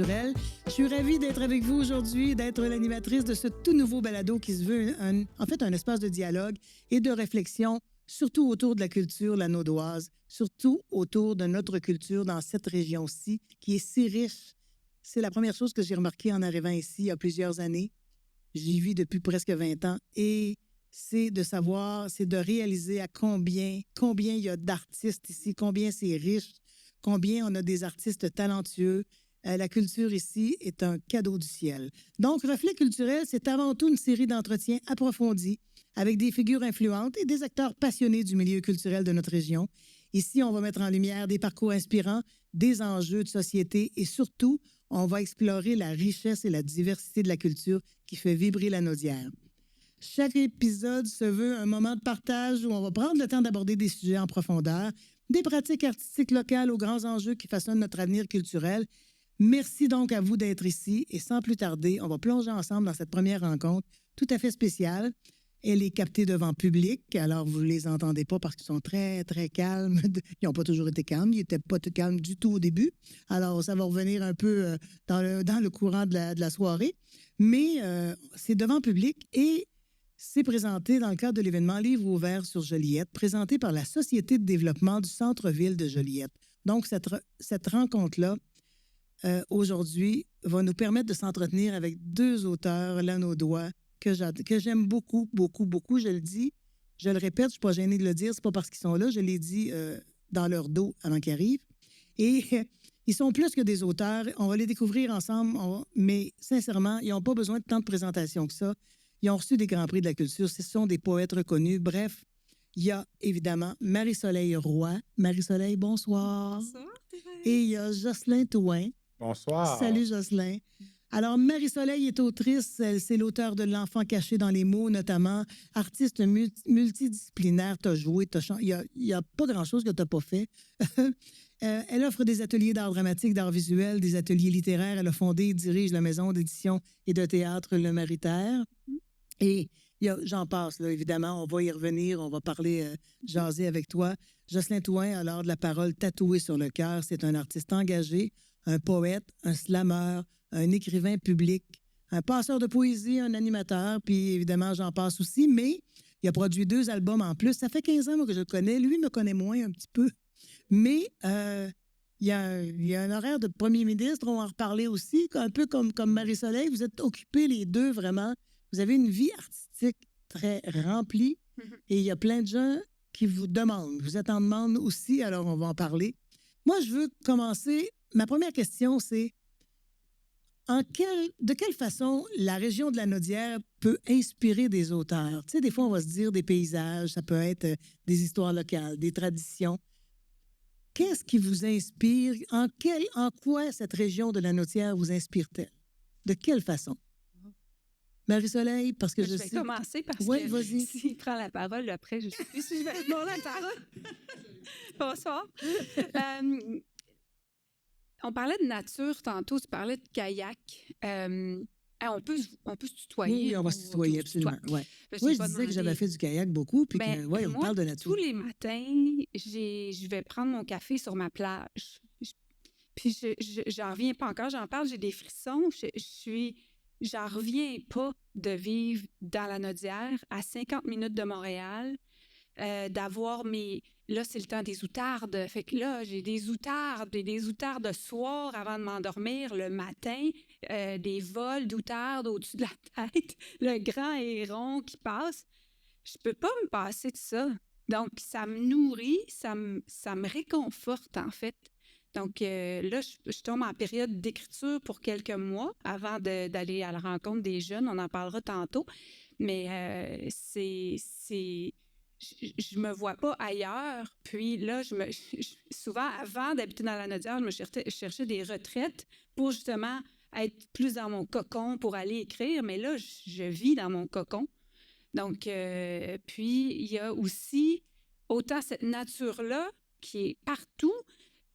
culturelle. Je suis ravie d'être avec vous aujourd'hui, d'être l'animatrice de ce tout nouveau balado qui se veut en fait un espace de dialogue et de réflexion, surtout autour de la culture lanaudoise, surtout autour de notre culture dans cette région-ci qui est si riche. C'est la première chose que j'ai remarquée en arrivant ici il y a plusieurs années. J'y vis depuis presque 20 ans et c'est de savoir, c'est de réaliser à combien il y a d'artistes ici, combien c'est riche, combien on a des artistes talentueux. La culture ici est un cadeau du ciel. Donc, Reflet culturel, c'est avant tout une série d'entretiens approfondis avec des figures influentes et des acteurs passionnés du milieu culturel de notre région. Ici, on va mettre en lumière des parcours inspirants, des enjeux de société et surtout, on va explorer la richesse et la diversité de la culture qui fait vibrer la Naudière. Chaque épisode se veut un moment de partage où on va prendre le temps d'aborder des sujets en profondeur, des pratiques artistiques locales aux grands enjeux qui façonnent notre avenir culturel. Merci donc à vous d'être ici et sans plus tarder, on va plonger ensemble dans cette première rencontre tout à fait spéciale. Elle est captée devant public, alors vous ne les entendez pas parce qu'ils sont très, très calmes. Ils n'ont pas toujours été calmes, ils n'étaient pas calmes du tout au début. Alors, ça va revenir un peu dans le courant de la soirée. Mais c'est devant public et c'est présenté dans le cadre de l'événement Livre ouvert sur Joliette, présenté par la Société de développement du centre-ville de Joliette. Donc, cette rencontre-là, aujourd'hui, va nous permettre de s'entretenir avec deux auteurs lanaudois que j'aime beaucoup, beaucoup, beaucoup. Je le dis, je le répète, je ne suis pas gênée de le dire, c'est pas parce qu'ils sont là, je l'ai dit dans leur dos avant qu'ils arrivent. Et ils sont plus que des auteurs, on va les découvrir ensemble, mais sincèrement, ils n'ont pas besoin de tant de présentation que ça. Ils ont reçu des Grands Prix de la culture, ce sont des poètes reconnus. Bref, il y a évidemment Marie-Soleil Roy. Marie-Soleil, bonsoir. Bonsoir, Thérèse. Et il y a Jocelyn Touin. Bonsoir. Salut, Jocelyn. Alors, Marie-Soleil est autrice, c'est l'auteure de L'enfant caché dans les mots, notamment, artiste multidisciplinaire, tu as joué, il y a pas grand-chose que tu n'as pas fait. Elle offre des ateliers d'art dramatique, d'art visuel, des ateliers littéraires. Elle a fondé et dirige la maison d'édition et de théâtre Le Maritaire. Et j'en passe, là, évidemment, on va y revenir, on va parler, jaser avec toi. Jocelyn Touin, alors de la parole tatouée sur le cœur, c'est un artiste engagé, un poète, un slameur, un écrivain public, un passeur de poésie, un animateur, puis évidemment, j'en passe aussi, mais il a produit 2 albums en plus. Ça fait 15 ans moi, que je le connais. Lui, il me connaît moins un petit peu. Mais il y a un horaire de premier ministre, on va en reparler aussi, un peu comme Marie-Soleil. Vous êtes occupés les deux, vraiment. Vous avez une vie artistique très remplie et il y a plein de gens qui vous demandent. Vous êtes en demande aussi, alors on va en parler. Moi, je veux commencer. Ma première question, c'est de quelle façon la région de la Naudière peut inspirer des auteurs? Tu sais, des fois, on va se dire des paysages, ça peut être des histoires locales, des traditions. Qu'est-ce qui vous inspire? En quoi cette région de la Naudière vous inspire-t-elle? De quelle façon? Marie-Soleil, parce que je vais commencer parce que vas-y. S'il prend la parole, après, je sais plus si je vais prendre la parole. Bonsoir. On parlait de nature tantôt, tu parlais de kayak. On peut se tutoyer. Oui, on va se tutoyer, absolument. Ouais. Oui, je disais que j'avais fait du kayak beaucoup, puis on parle de nature. Tous les matins, je vais prendre mon café sur ma plage. Puis j'en reviens pas encore, j'en parle, j'ai des frissons. J'en reviens pas de vivre dans la Naudière, à 50 minutes de Montréal, d'avoir Là, c'est le temps des outardes. Fait que là, j'ai des outardes et des outardes de soir avant de m'endormir, le matin, des vols d'outardes au-dessus de la tête, le grand héron qui passe. Je peux pas me passer de ça. Donc, ça me nourrit, ça me réconforte, en fait. Donc là, je tombe en période d'écriture pour quelques mois avant d'aller à la rencontre des jeunes. On en parlera tantôt. Mais je me vois pas ailleurs. Puis là, souvent, avant d'habiter dans la Naudière, je cherchais des retraites pour justement être plus dans mon cocon pour aller écrire. Mais là, je vis dans mon cocon. Donc, puis il y a aussi autant cette nature-là qui est partout.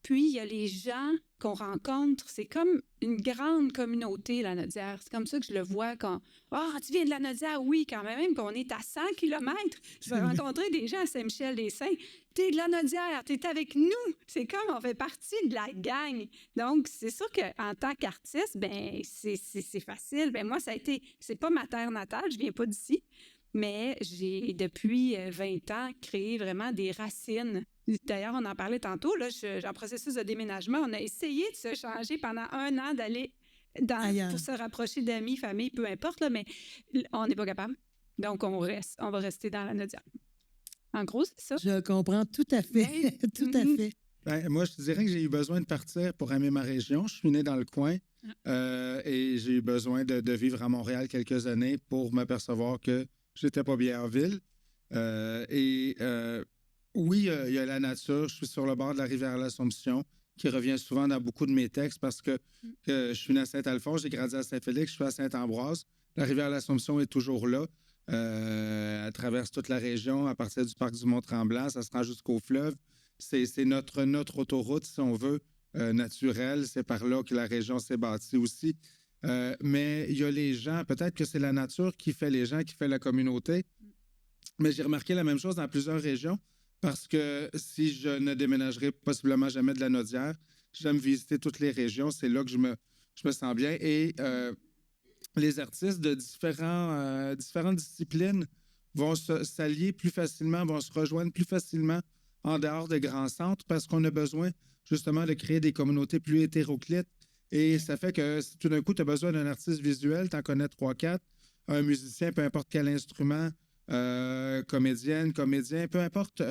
Puis, il y a les gens qu'on rencontre. C'est comme une grande communauté, la Nodière. C'est comme ça que je le vois quand... Ah, tu viens de la Nodière? Oui, quand même qu'on est à 100 kilomètres. Je vais rencontrer des gens à Saint-Michel-des-Saints. T'es de la Nodière, t'es avec nous. C'est comme on fait partie de la gang. Donc, c'est sûr qu'en tant qu'artiste, ben c'est facile. Ben moi, ça a été... C'est pas ma terre natale, je viens pas d'ici. Mais j'ai, depuis 20 ans, créé vraiment des racines. D'ailleurs, on en parlait tantôt, là, je suis en processus de déménagement. On a essayé de se changer pendant 1 an, d'aller Ailleurs. pour se rapprocher d'amis, famille, peu importe, là, mais on n'est pas capable. Donc, on va rester dans la Nodière. En gros, c'est ça. Je comprends tout à fait. Oui. Tout à fait. Ben, moi, je te dirais que j'ai eu besoin de partir pour aimer ma région. Je suis né dans le coin et j'ai eu besoin de vivre à Montréal quelques années pour m'apercevoir que j'étais pas bien en ville. Oui, il y a la nature. Je suis sur le bord de la rivière l'Assomption, qui revient souvent dans beaucoup de mes textes parce que je suis né à Saint-Alphonse, j'ai grandi à Saint-Félix, je suis à Saint-Ambroise. La rivière l'Assomption est toujours là. Elle traverse toute la région à partir du parc du Mont-Tremblant. Ça se rend jusqu'au fleuve. C'est notre autoroute, si on veut, naturelle. C'est par là que la région s'est bâtie aussi. Mais il y a les gens, peut-être que c'est la nature qui fait les gens, qui fait la communauté. Mais j'ai remarqué la même chose dans plusieurs régions parce que si je ne déménagerai possiblement jamais de la Nodière, j'aime visiter toutes les régions. C'est là que je me sens bien. Et les artistes de différentes disciplines vont s'allier plus facilement, vont se rejoindre plus facilement en dehors des grands centres parce qu'on a besoin justement de créer des communautés plus hétéroclites. Et ça fait que si tout d'un coup, tu as besoin d'un artiste visuel, tu en connais 3-4, un musicien, peu importe quel instrument, comédienne, comédien, peu importe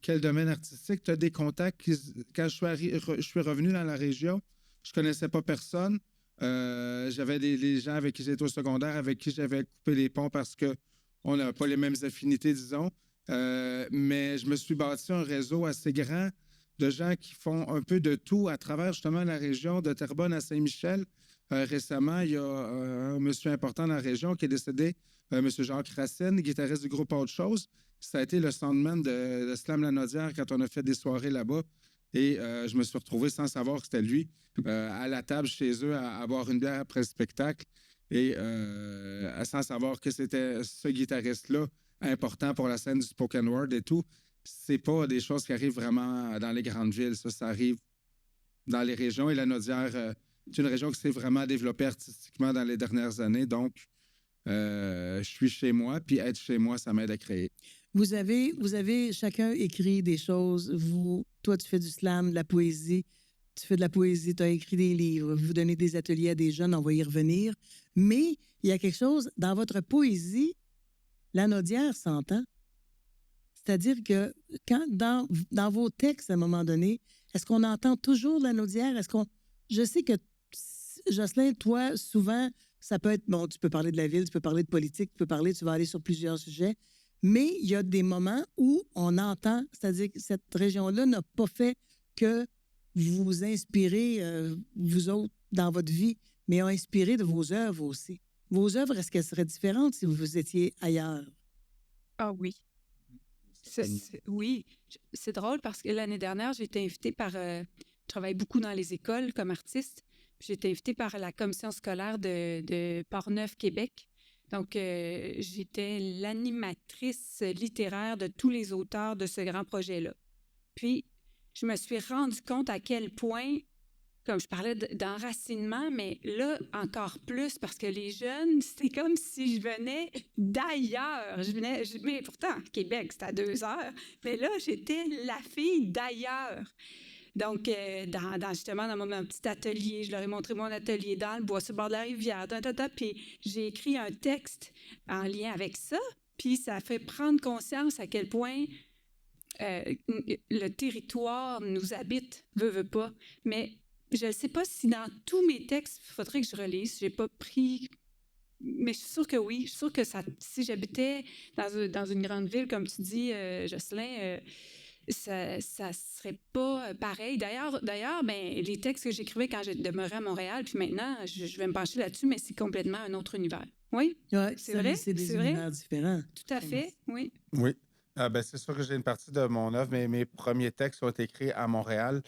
quel domaine artistique, tu as des contacts. Quand je suis revenu dans la région, je connaissais pas personne. J'avais les gens avec qui j'étais au secondaire, avec qui j'avais coupé les ponts parce qu'on n'a pas les mêmes affinités, disons. Mais je me suis bâti un réseau assez grand de gens qui font un peu de tout à travers justement la région de Terrebonne à Saint-Michel. Récemment, il y a un monsieur important dans la région qui est décédé, monsieur Jacques Racine, guitariste du groupe Autre Chose. Ça a été le soundman de Slam La Nodière quand on a fait des soirées là-bas. Et je me suis retrouvé sans savoir que c'était lui, à la table chez eux, à boire une bière après le spectacle. Et sans savoir que c'était ce guitariste-là, important pour la scène du spoken word et tout. C'est pas des choses qui arrivent vraiment dans les grandes villes. Ça arrive dans les régions. Et la Nodière, c'est une région qui s'est vraiment développée artistiquement dans les dernières années. Donc, je suis chez moi, puis être chez moi, ça m'aide à créer. Vous avez chacun écrit des choses. Toi, tu fais du slam, de la poésie. Tu fais de la poésie, tu as écrit des livres. Vous donnez des ateliers à des jeunes, on va y revenir. Mais il y a quelque chose, dans votre poésie, la Nodière s'entend. C'est-à-dire que dans vos textes, à un moment donné, est-ce qu'on entend toujours la Nodière? Je sais que, Jocelyn, toi, souvent, ça peut être... Bon, tu peux parler de la ville, tu peux parler de politique, tu vas aller sur plusieurs sujets, mais il y a des moments où on entend, c'est-à-dire que cette région-là n'a pas fait que vous inspirez, vous autres, dans votre vie, mais a inspiré de vos œuvres aussi. Vos œuvres, est-ce qu'elles seraient différentes si vous étiez ailleurs? Ah oui. Oui. C'est drôle parce que l'année dernière, j'ai été invitée par... je travaille beaucoup dans les écoles comme artiste. J'ai été invitée par la commission scolaire de Portneuf, Québec. Donc, j'étais l'animatrice littéraire de tous les auteurs de ce grand projet-là. Puis, je me suis rendu compte à quel point, comme je parlais d'enracinement, mais là, encore plus, parce que les jeunes, c'est comme si je venais d'ailleurs. Mais pourtant, Québec, c'est à 2 heures. Mais là, j'étais la fille d'ailleurs. Donc, justement, dans mon petit atelier, je leur ai montré mon atelier dans le bois, sur le bord de la rivière, puis j'ai écrit un texte en lien avec ça, puis ça fait prendre conscience à quel point le territoire nous habite, veut pas. Mais je ne sais pas si dans tous mes textes, il faudrait que je relise, j'ai pas pris... Mais je suis sûre que oui, je suis sûre que si j'habitais dans une grande ville, comme tu dis, Jocelyn... ça serait pas pareil. D'ailleurs, ben, les textes que j'écrivais quand je demeurais à Montréal, puis maintenant, je vais me pencher là-dessus, mais c'est complètement un autre univers. Oui, Ouais, c'est vrai. C'est des univers différents. Tout à fait, oui. Oui. C'est sûr que j'ai une partie de mon œuvre, mais mes premiers textes ont été écrits à Montréal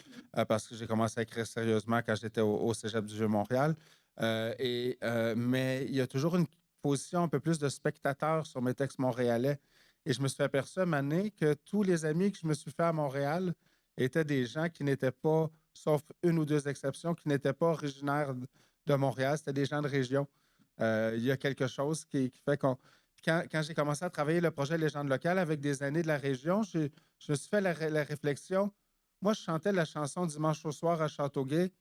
parce que j'ai commencé à écrire sérieusement quand j'étais au Cégep du Vieux-Montréal. Mais il y a toujours une position un peu plus de spectateur sur mes textes montréalais. Et je me suis aperçu à un moment donné que tous les amis que je me suis fait à Montréal étaient des gens qui n'étaient pas, sauf une ou deux exceptions, qui n'étaient pas originaires de Montréal. C'était des gens de région. Il y a quelque chose qui fait qu'on quand j'ai commencé à travailler le projet Légendes locales avec des aînés de la région, je me suis fait la réflexion. Moi, je chantais la chanson Dimanche au soir à Châteauguay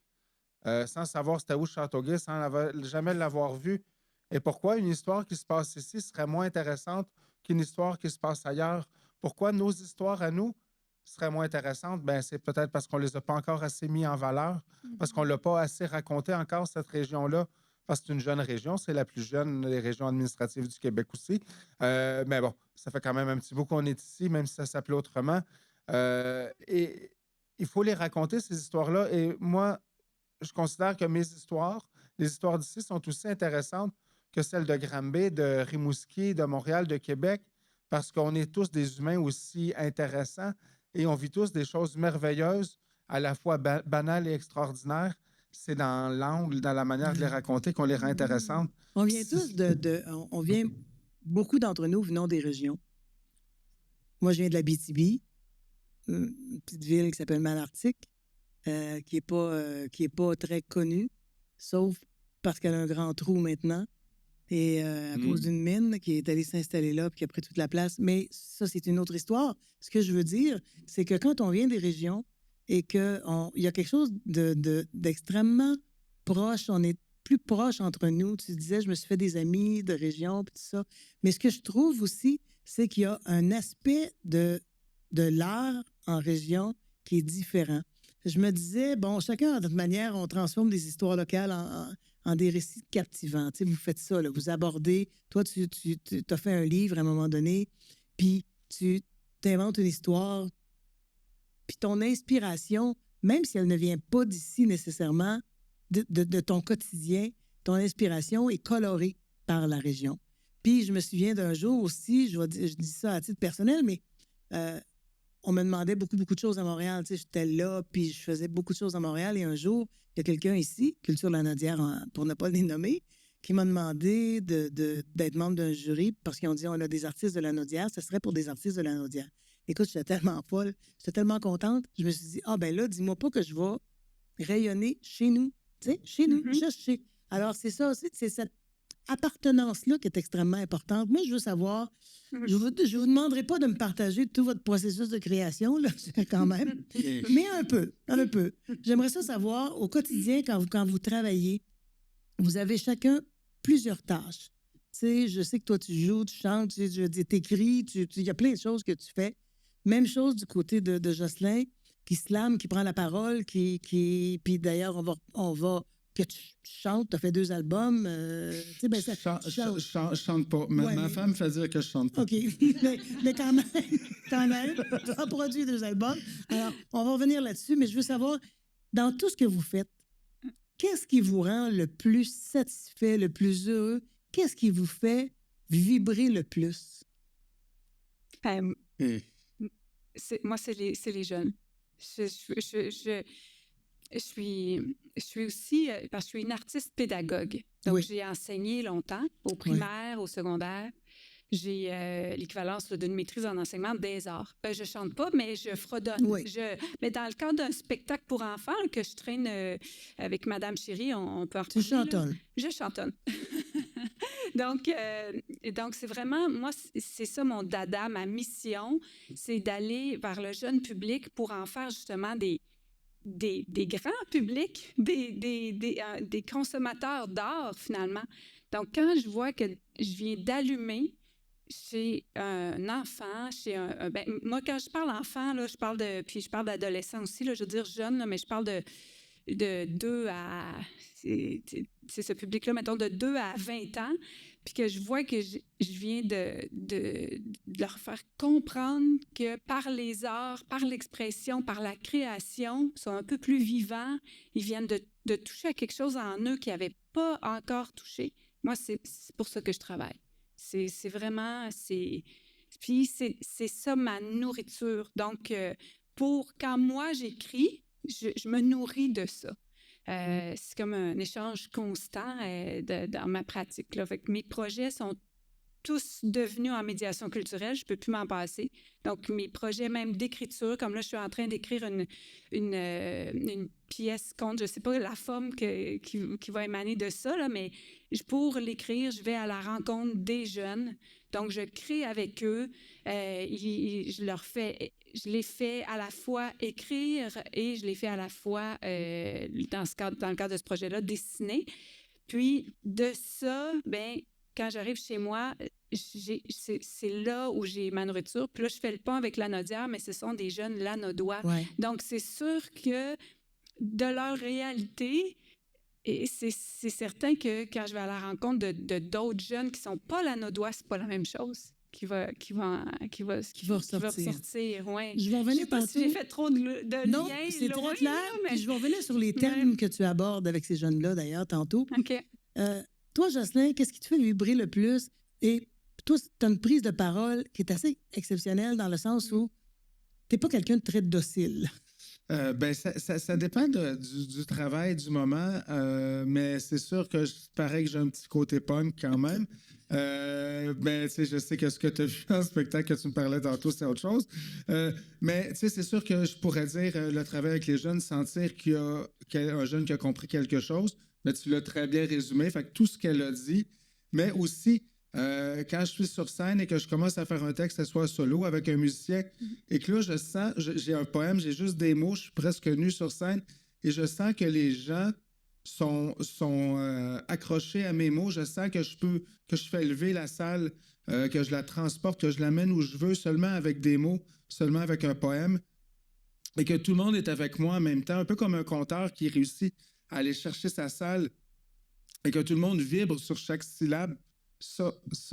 sans savoir c'était où Châteauguay, sans jamais l'avoir vu. Et pourquoi une histoire qui se passe ici serait moins intéressante qu'une histoire qui se passe ailleurs? Pourquoi nos histoires à nous seraient moins intéressantes? Ben, c'est peut-être parce qu'on ne les a pas encore assez mis en valeur, parce qu'on ne l'a pas assez raconté encore, cette région-là. Parce que c'est une jeune région, c'est la plus jeune des régions administratives du Québec aussi. Mais bon, ça fait quand même un petit bout qu'on est ici, même si ça s'appelait autrement. Et il faut les raconter, ces histoires-là. Et moi, je considère que mes histoires, les histoires d'ici, sont aussi intéressantes que celles de Granby, de Rimouski, de Montréal, de Québec, parce qu'on est tous des humains aussi intéressants et on vit tous des choses merveilleuses, à la fois banales et extraordinaires. C'est dans l'angle, dans la manière de les raconter qu'on les rend intéressantes. On vient tous on vient, beaucoup d'entre nous venons des régions. Moi, je viens de l'Abitibi, une petite ville qui s'appelle Malartic, qui est pas très connue, sauf parce qu'elle a un grand trou maintenant, et à cause d'une mine qui est allée s'installer là puis qui a pris toute la place. Mais ça, c'est une autre histoire. Ce que je veux dire, c'est que quand on vient des régions et qu'il y a quelque chose d'extrêmement proche, on est plus proche entre nous. Tu disais, je me suis fait des amis de région puis tout ça. Mais ce que je trouve aussi, c'est qu'il y a un aspect de l'art en région qui est différent. Je me disais, bon, chacun, à notre manière, on transforme des histoires locales en des récits captivants. Tu sais, vous faites ça, là, vous abordez. Toi, tu as fait un livre à un moment donné, puis tu t'inventes une histoire, puis ton inspiration, même si elle ne vient pas d'ici nécessairement, de ton quotidien, ton inspiration est colorée par la région. Puis je me souviens d'un jour aussi, je dis ça à titre personnel, mais on me demandait beaucoup, beaucoup de choses à Montréal. Tu sais, j'étais là, puis je faisais beaucoup de choses à Montréal. Et un jour, il y a quelqu'un ici, Culture Lanaudière, pour ne pas les nommer, qui m'a demandé d'être membre d'un jury parce qu'ils ont dit on a des artistes de Lanaudière, ce serait pour des artistes de Lanaudière. Écoute, j'étais tellement folle, j'étais tellement contente. Je me suis dit, ah ben là, dis-moi pas que je vais rayonner chez nous. Tu sais, chez nous, juste chez. Alors, c'est ça, c'est cette appartenance-là qui est extrêmement importante. Moi, je veux savoir, je vous demanderai pas de me partager tout votre processus de création, là, quand même, mais un peu. J'aimerais ça savoir, au quotidien, quand vous travaillez, vous avez chacun plusieurs tâches. Tu sais, je sais que toi, tu joues, tu chantes, tu écris, il y a plein de choses que tu fais. Même chose du côté de Jocelyn, qui slame, qui prend la parole, puis d'ailleurs, on va que tu chantes, tu as fait 2 albums. Tu sais, ben ça, Je chante pas. Ma femme fait dire que je chante pas. OK. mais quand même, tu as produit 2 albums. Alors, on va revenir là-dessus, mais je veux savoir, dans tout ce que vous faites, qu'est-ce qui vous rend le plus satisfait, le plus heureux? Qu'est-ce qui vous fait vibrer le plus? Moi, c'est les jeunes. Je suis aussi, parce que je suis une artiste pédagogue. Donc, j'ai enseigné longtemps au primaire, au secondaire. J'ai l'équivalence d'une maîtrise en enseignement des arts. Je chante pas, mais je fredonne. Mais dans le cadre d'un spectacle pour enfants que je traîne avec Madame Chérie, on peut en reparler. Tu chantonnes? Je chantonne. Donc, c'est vraiment, moi, c'est ça mon dada, ma mission, c'est d'aller vers le jeune public pour en faire justement des grands publics, des consommateurs d'art, finalement. Donc, quand je vois que je viens d'allumer chez un enfant, moi, quand je parle enfant, là, je parle d'adolescent aussi, là, je veux dire jeune, là, mais je parle de 2 à... C'est ce public-là, mettons, de 2 à 20 ans, puis que je vois que je viens de leur faire comprendre que par les arts, par l'expression, par la création, ils sont un peu plus vivants, ils viennent de toucher à quelque chose en eux qu'ils n'avaient pas encore touché. Moi, c'est pour ça que je travaille. C'est vraiment... Puis c'est ça ma nourriture. Donc, quand moi j'écris, je me nourris de ça. C'est comme un échange constant dans ma pratique, là. Fait que mes projets sont tous devenus en médiation culturelle. Je ne peux plus m'en passer. Donc, mes projets même d'écriture, comme là, je suis en train d'écrire une pièce contre, je ne sais pas la forme qui va émaner de ça, là, mais pour l'écrire, je vais à la rencontre des jeunes. Donc, je crée avec eux. Je les fais à la fois écrire et je les fais à la fois, dans le cadre de ce projet-là, dessiner. Puis, de ça, ben quand j'arrive chez moi, c'est là où j'ai ma nourriture. Puis là, je fais le pont avec Lanaudière, mais ce sont des jeunes Lanaudois. Ouais. Donc, c'est sûr que de leur réalité, et c'est certain que quand je vais à la rencontre de d'autres jeunes qui ne sont pas Lanaudois, c'est pas la même chose qui va ressortir. Ouais. Je vais revenir Je sais pas tantôt. si j'ai fait trop de Non, liens. c'est loin, très clair. là, mais... Puis je vais revenir sur les thèmes que tu abordes avec ces jeunes-là, d'ailleurs, tantôt. OK. Toi, Jocelyn, qu'est-ce qui te fait vibrer le plus? Et toi, tu as une prise de parole qui est assez exceptionnelle dans le sens où tu n'es pas quelqu'un de très docile. Ça dépend du travail, du moment, mais c'est sûr que pareil que j'ai un petit côté punk quand même. Je sais que ce que tu as vu en spectacle que tu me parlais tantôt, c'est autre chose. Mais c'est sûr que je pourrais dire le travail avec les jeunes, sentir qu'il y a un jeune qui a compris quelque chose. Mais tu l'as très bien résumé. Fait que tout ce qu'elle a dit, mais aussi quand je suis sur scène et que je commence à faire un texte, que ce soit solo avec un musicien, et que là, je sens, j'ai un poème, j'ai juste des mots, je suis presque nu sur scène, et je sens que les gens sont accrochés à mes mots. Je sens que je fais lever la salle, que je la transporte, que je l'amène où je veux, seulement avec des mots, seulement avec un poème, et que tout le monde est avec moi en même temps, un peu comme un conteur qui réussit à aller chercher sa salle et que tout le monde vibre sur chaque syllabe. Ça,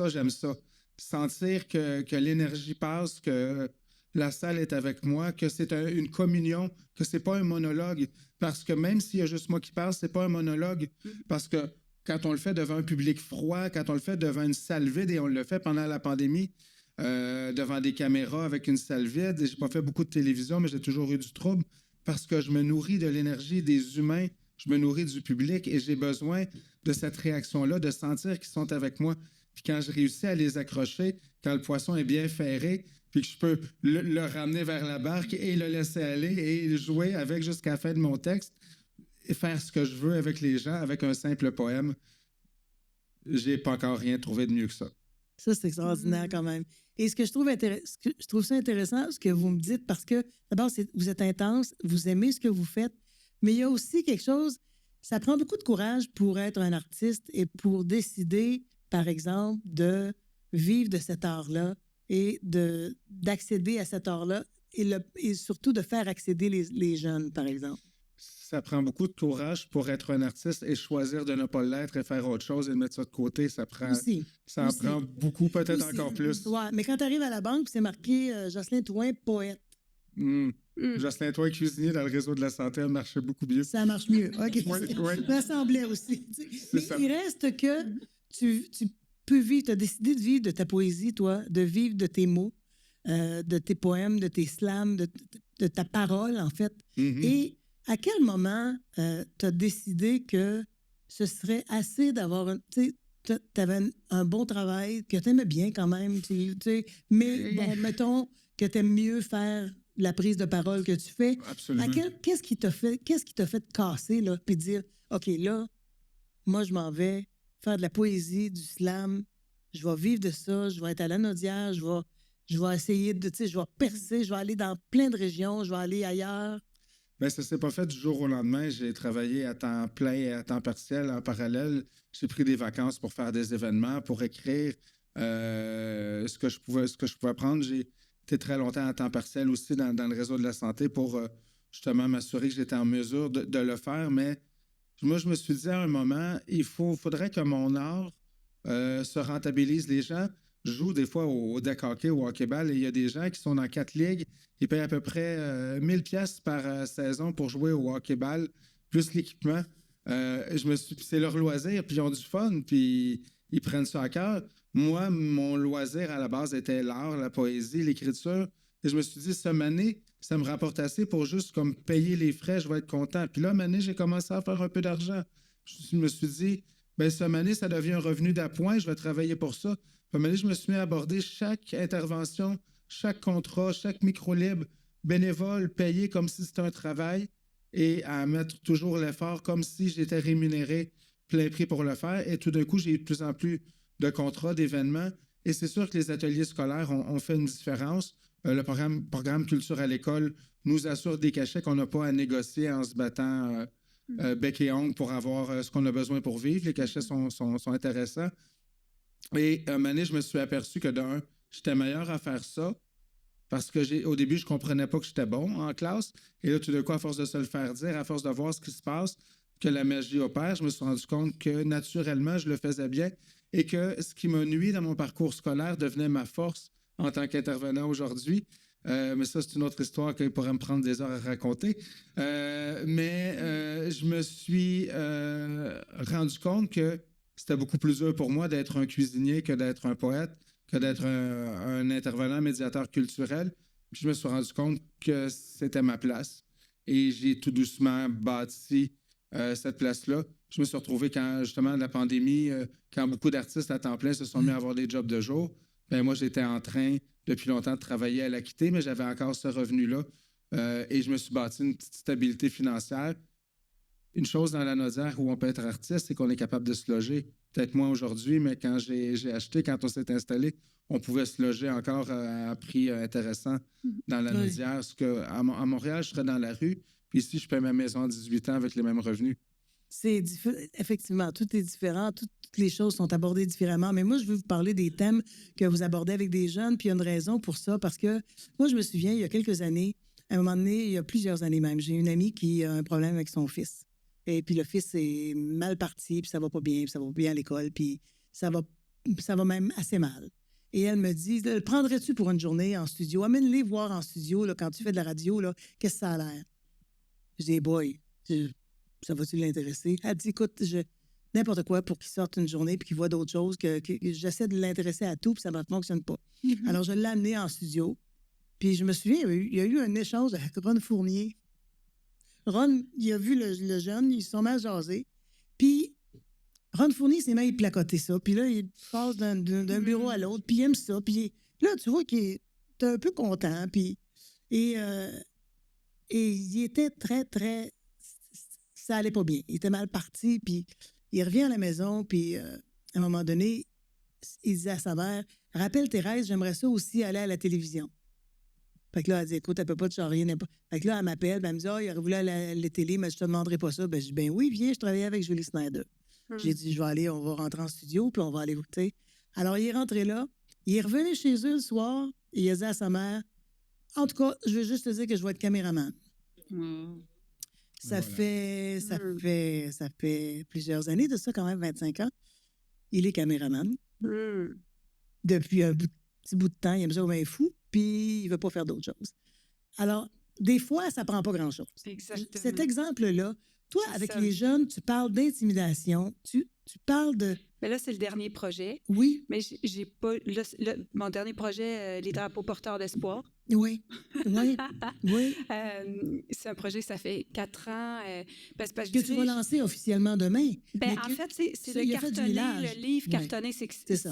j'aime ça. Sentir que l'énergie passe, que la salle est avec moi, que c'est une communion, que c'est pas un monologue. Parce que même s'il y a juste moi qui parle, c'est pas un monologue. Parce que quand on le fait devant un public froid, quand on le fait devant une salle vide, et on le fait pendant la pandémie, devant des caméras avec une salle vide, et j'ai pas fait beaucoup de télévision, mais j'ai toujours eu du trouble, parce que je me nourris de l'énergie des humains, je me nourris du public, et j'ai besoin de cette réaction-là, de sentir qu'ils sont avec moi. Puis quand je réussis à les accrocher, quand le poisson est bien ferré, puis que je peux le ramener vers la barque et le laisser aller et jouer avec jusqu'à la fin de mon texte et faire ce que je veux avec les gens, avec un simple poème, j'ai pas encore rien trouvé de mieux que ça. Ça, c'est extraordinaire quand même. Et ce que je trouve ça intéressant, ce que vous me dites, parce que d'abord, vous êtes intense, vous aimez ce que vous faites, mais il y a aussi quelque chose, ça prend beaucoup de courage pour être un artiste et pour décider, par exemple, de vivre de cet art-là et d'accéder à cet art-là et surtout de faire accéder les jeunes, par exemple. Ça prend beaucoup de courage pour être un artiste et choisir de ne pas l'être et faire autre chose et de mettre ça de côté. Ça en prend beaucoup, peut-être encore plus. Ouais, mais quand tu arrives à la banque, c'est marqué Jocelyn Touin, poète. Jocelyn Touin, cuisinier dans le réseau de la santé, a marché beaucoup mieux. Ça marche mieux. OK. Oui. Ça semblait aussi. Mais il reste que tu peux vivre, tu as décidé de vivre de ta poésie, toi, de vivre de tes mots, de tes poèmes, de tes slams, de ta parole, en fait. Et à quel moment tu as décidé que ce serait assez d'avoir tu avais un bon travail, que tu aimais bien quand même, mais bon, mettons que tu aimes mieux faire la prise de parole que tu fais. Absolument. Qu'est-ce qui t'a fait te casser, là, puis dire, OK, là, moi, je m'en vais faire de la poésie, du slam, je vais vivre de ça, je vais être à Lanaudière, je vais essayer je vais percer, je vais aller dans plein de régions, je vais aller ailleurs. Bien, ça ne s'est pas fait du jour au lendemain. J'ai travaillé à temps plein et à temps partiel en parallèle. J'ai pris des vacances pour faire des événements, pour écrire ce que je pouvais prendre. J'ai été très longtemps à temps partiel aussi dans le réseau de la santé pour justement m'assurer que j'étais en mesure de le faire. Mais moi, je me suis dit à un moment, il faudrait que mon art se rentabilise. Les gens jouent des fois au deck hockey, au hockey-ball, et il y a des gens qui sont dans 4 ligues. Ils payent à peu près 1000 pièces par saison pour jouer au hockey-ball, plus l'équipement. C'est leur loisir, puis ils ont du fun, puis ils prennent ça à cœur. Moi, mon loisir à la base était l'art, la poésie, l'écriture. Et je me suis dit, cette année, ça me rapporte assez pour juste comme payer les frais, je vais être content. Puis là, cette année, j'ai commencé à faire un peu d'argent. Je me suis dit, ben cette année, ça devient un revenu d'appoint, je vais travailler pour ça. Puis cette année, je me suis mis à aborder chaque intervention, chaque contrat, chaque micro-libre bénévole, payé comme si c'était un travail et à mettre toujours l'effort comme si j'étais rémunéré plein prix pour le faire. Et tout d'un coup, j'ai eu de plus en plus de contrats, d'événements. Et c'est sûr que les ateliers scolaires ont fait une différence. Le programme Culture à l'école nous assure des cachets qu'on n'a pas à négocier en se battant bec et ongle pour avoir ce qu'on a besoin pour vivre. Les cachets sont intéressants. Et un moment donné, je me suis aperçu que d'un, j'étais meilleur à faire ça parce que au début, je ne comprenais pas que j'étais bon en classe. Et là, tout d'un coup, à force de se le faire dire, à force de voir ce qui se passe, que la magie opère, je me suis rendu compte que naturellement, je le faisais bien et que ce qui m'a nui dans mon parcours scolaire devenait ma force en tant qu'intervenant aujourd'hui. Mais ça, c'est une autre histoire qui pourrait me prendre des heures à raconter. Je me suis rendu compte que c'était beaucoup plus dur pour moi d'être un cuisinier que d'être un poète, que d'être un intervenant médiateur culturel. Puis je me suis rendu compte que c'était ma place. Et j'ai tout doucement bâti cette place-là. Je me suis retrouvé quand, justement, la pandémie, quand beaucoup d'artistes à temps plein se sont mis à avoir des jobs de jour, ben moi, j'étais en train, depuis longtemps, de travailler à la quitter, mais j'avais encore ce revenu-là. Et je me suis bâti une petite stabilité financière. Une chose dans la Naudière où on peut être artiste, c'est qu'on est capable de se loger. Peut-être moins aujourd'hui, mais quand j'ai acheté, quand on s'est installé, on pouvait se loger encore à un prix intéressant dans la Naudière. Parce qu'à Montréal, je serais dans la rue, puis ici, je paie ma maison à 18 ans avec les mêmes revenus. Effectivement, tout est différent, toutes les choses sont abordées différemment. Mais moi, je veux vous parler des thèmes que vous abordez avec des jeunes, puis il y a une raison pour ça, parce que moi, je me souviens, il y a quelques années, à un moment donné, il y a plusieurs années même, j'ai une amie qui a un problème avec son fils. Et puis le fils est mal parti, puis ça va pas bien, puis ça va pas bien à l'école, puis ça va même assez mal. Et elle me dit, le prendrais-tu pour une journée en studio? Amène-les voir en studio, là, quand tu fais de la radio, là, qu'est-ce que ça a l'air? Je dis, boy, ça va-tu l'intéresser? Elle dit, écoute, n'importe quoi pour qu'il sorte une journée puis qu'il voit d'autres choses, que j'essaie de l'intéresser à tout, puis ça ne fonctionne pas. Mm-hmm. Alors, je l'ai amené en studio, puis je me souviens, il y a eu un échange avec Ron Fournier. Ron, il a vu le jeune, ils se sont mal jasés, puis Ron Fournier s'est mis à placoter ça, puis là, il passe d'un bureau à l'autre, puis il aime ça, puis là, tu vois qu'il est un peu content, puis... Et il était très, très... Ça allait pas bien. Il était mal parti, puis il revient à la maison, puis à un moment donné, il disait à sa mère, « Rappelle Thérèse, j'aimerais ça aussi aller à la télévision. » Fait que là, elle dit, « Écoute, elle peut pas te charrier. » Fait que là, elle m'appelle, elle me dit, « Ah, il aurait voulu aller à la télé, mais je te demanderai pas ça. » Ben, je dis, « Ben oui, viens, je travaillais avec Julie Snyder. » J'ai dit, « Je vais aller, on va rentrer en studio, puis on va aller écouter. » Alors, il est rentré là, il est revenu chez eux le soir, et il a dit à sa mère, « En tout cas, je veux juste te dire que je vais être caméraman. » Ça fait plusieurs années de ça, quand même, 25 ans. Il est caméraman. Depuis un petit bout de temps, il aime ça comme un fou, puis il ne veut pas faire d'autres choses. Alors, des fois, ça ne prend pas grand-chose. Exactement. Cet exemple-là, toi, avec les jeunes, tu parles d'intimidation, tu parles de... Mais là, c'est le dernier projet. Oui. Mais j'ai pas... mon dernier projet, les drapeaux porteurs d'espoir. Oui, oui, oui. C'est un projet, ça fait 4 ans. Parce que tu vas lancer officiellement demain. Ben, en fait, c'est le cartonné, le livre cartonné. C'est ça.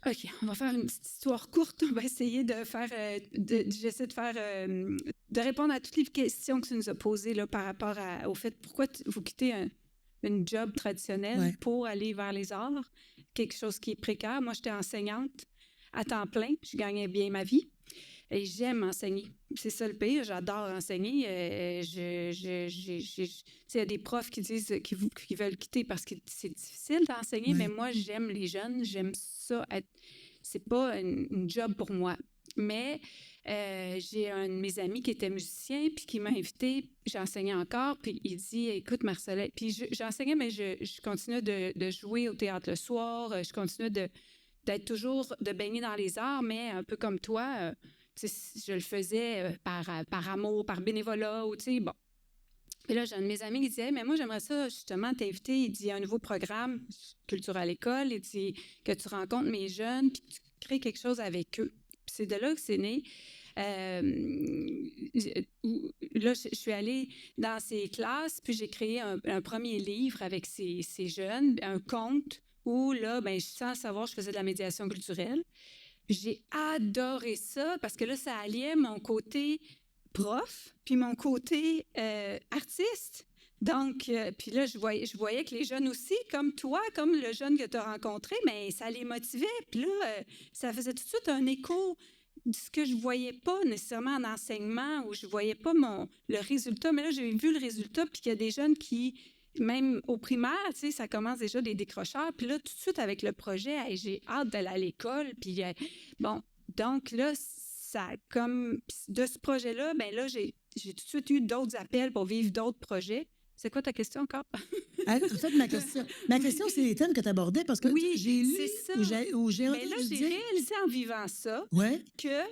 OK, on va faire une petite histoire courte. On va essayer de faire... j'essaie de faire... de répondre à toutes les questions que tu nous as posées là, par rapport au fait pourquoi vous quittez une job traditionnelle pour aller vers les arts, quelque chose qui est précaire. Moi, j'étais enseignante à temps plein. Je gagnais bien ma vie et j'aime enseigner. C'est ça le pire. J'adore enseigner. Il y a des profs qui disent qu'ils veulent quitter parce que c'est difficile d'enseigner, mais moi, j'aime les jeunes. J'aime ça. C'est pas une job pour moi. Mais j'ai un de mes amis qui était musicien puis qui m'a invité. J'enseignais encore. Puis il dit, écoute, Marcellette. Puis j'enseignais, mais je continuais de jouer au théâtre le soir. Je continuais d'être toujours, de baigner dans les arts, mais un peu comme toi, je le faisais par amour, par bénévolat, ou tu sais, bon. Puis là, j'ai un de mes amis qui disait, mais moi, j'aimerais ça, justement, t'inviter. Il dit, il y a un nouveau programme, Culture à l'école. Il dit que tu rencontres mes jeunes, puis que tu crées quelque chose avec eux. Puis c'est de là que c'est né. Là, je suis allée dans ces classes, puis j'ai créé un premier livre avec ces jeunes, un conte où, là, ben, sans savoir, je faisais de la médiation culturelle. J'ai adoré ça parce que là, ça alliait mon côté prof, puis mon côté artiste. Donc, puis là, je voyais que les jeunes aussi, comme toi, comme le jeune que tu as rencontré, mais ça les motivait. Puis là, ça faisait tout de suite un écho de ce que je voyais pas nécessairement en enseignement, où je voyais pas le résultat. Mais là, j'ai vu le résultat, puis qu'il y a des jeunes qui, même au primaire, tu sais, ça commence déjà des décrocheurs. Puis là, tout de suite, avec le projet, hey, j'ai hâte d'aller à l'école. Puis bon, donc là, ça, comme de ce projet-là, ben là, j'ai tout de suite eu d'autres appels pour vivre d'autres projets. C'est quoi ta question encore? En fait, ma question, c'est les thèmes que tu abordais parce que Oui, j'ai lu c'est ça. ou j'ai Mais là, j'ai réalisé en vivant ça que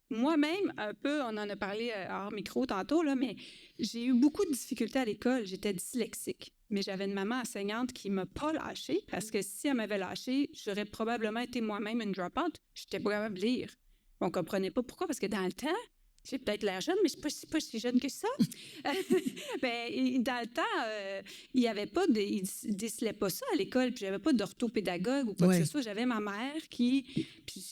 moi-même, un peu, on en a parlé hors micro tantôt, là, mais j'ai eu beaucoup de difficultés à l'école. J'étais dyslexique. Mais j'avais une maman enseignante qui ne m'a pas lâchée parce que si elle m'avait lâchée, j'aurais probablement été moi-même une drop-out. J'étais pas capable de lire. On ne comprenait pas pourquoi, parce que dans le temps, j'ai peut-être l'air jeune, mais je ne suis pas si jeune que ça. Ben, dans le temps, il n'y avait pas ils ne décelaient pas ça à l'école, puis j'avais pas d'orthopédagogue ou quoi que ce soit. J'avais ma mère qui... Puis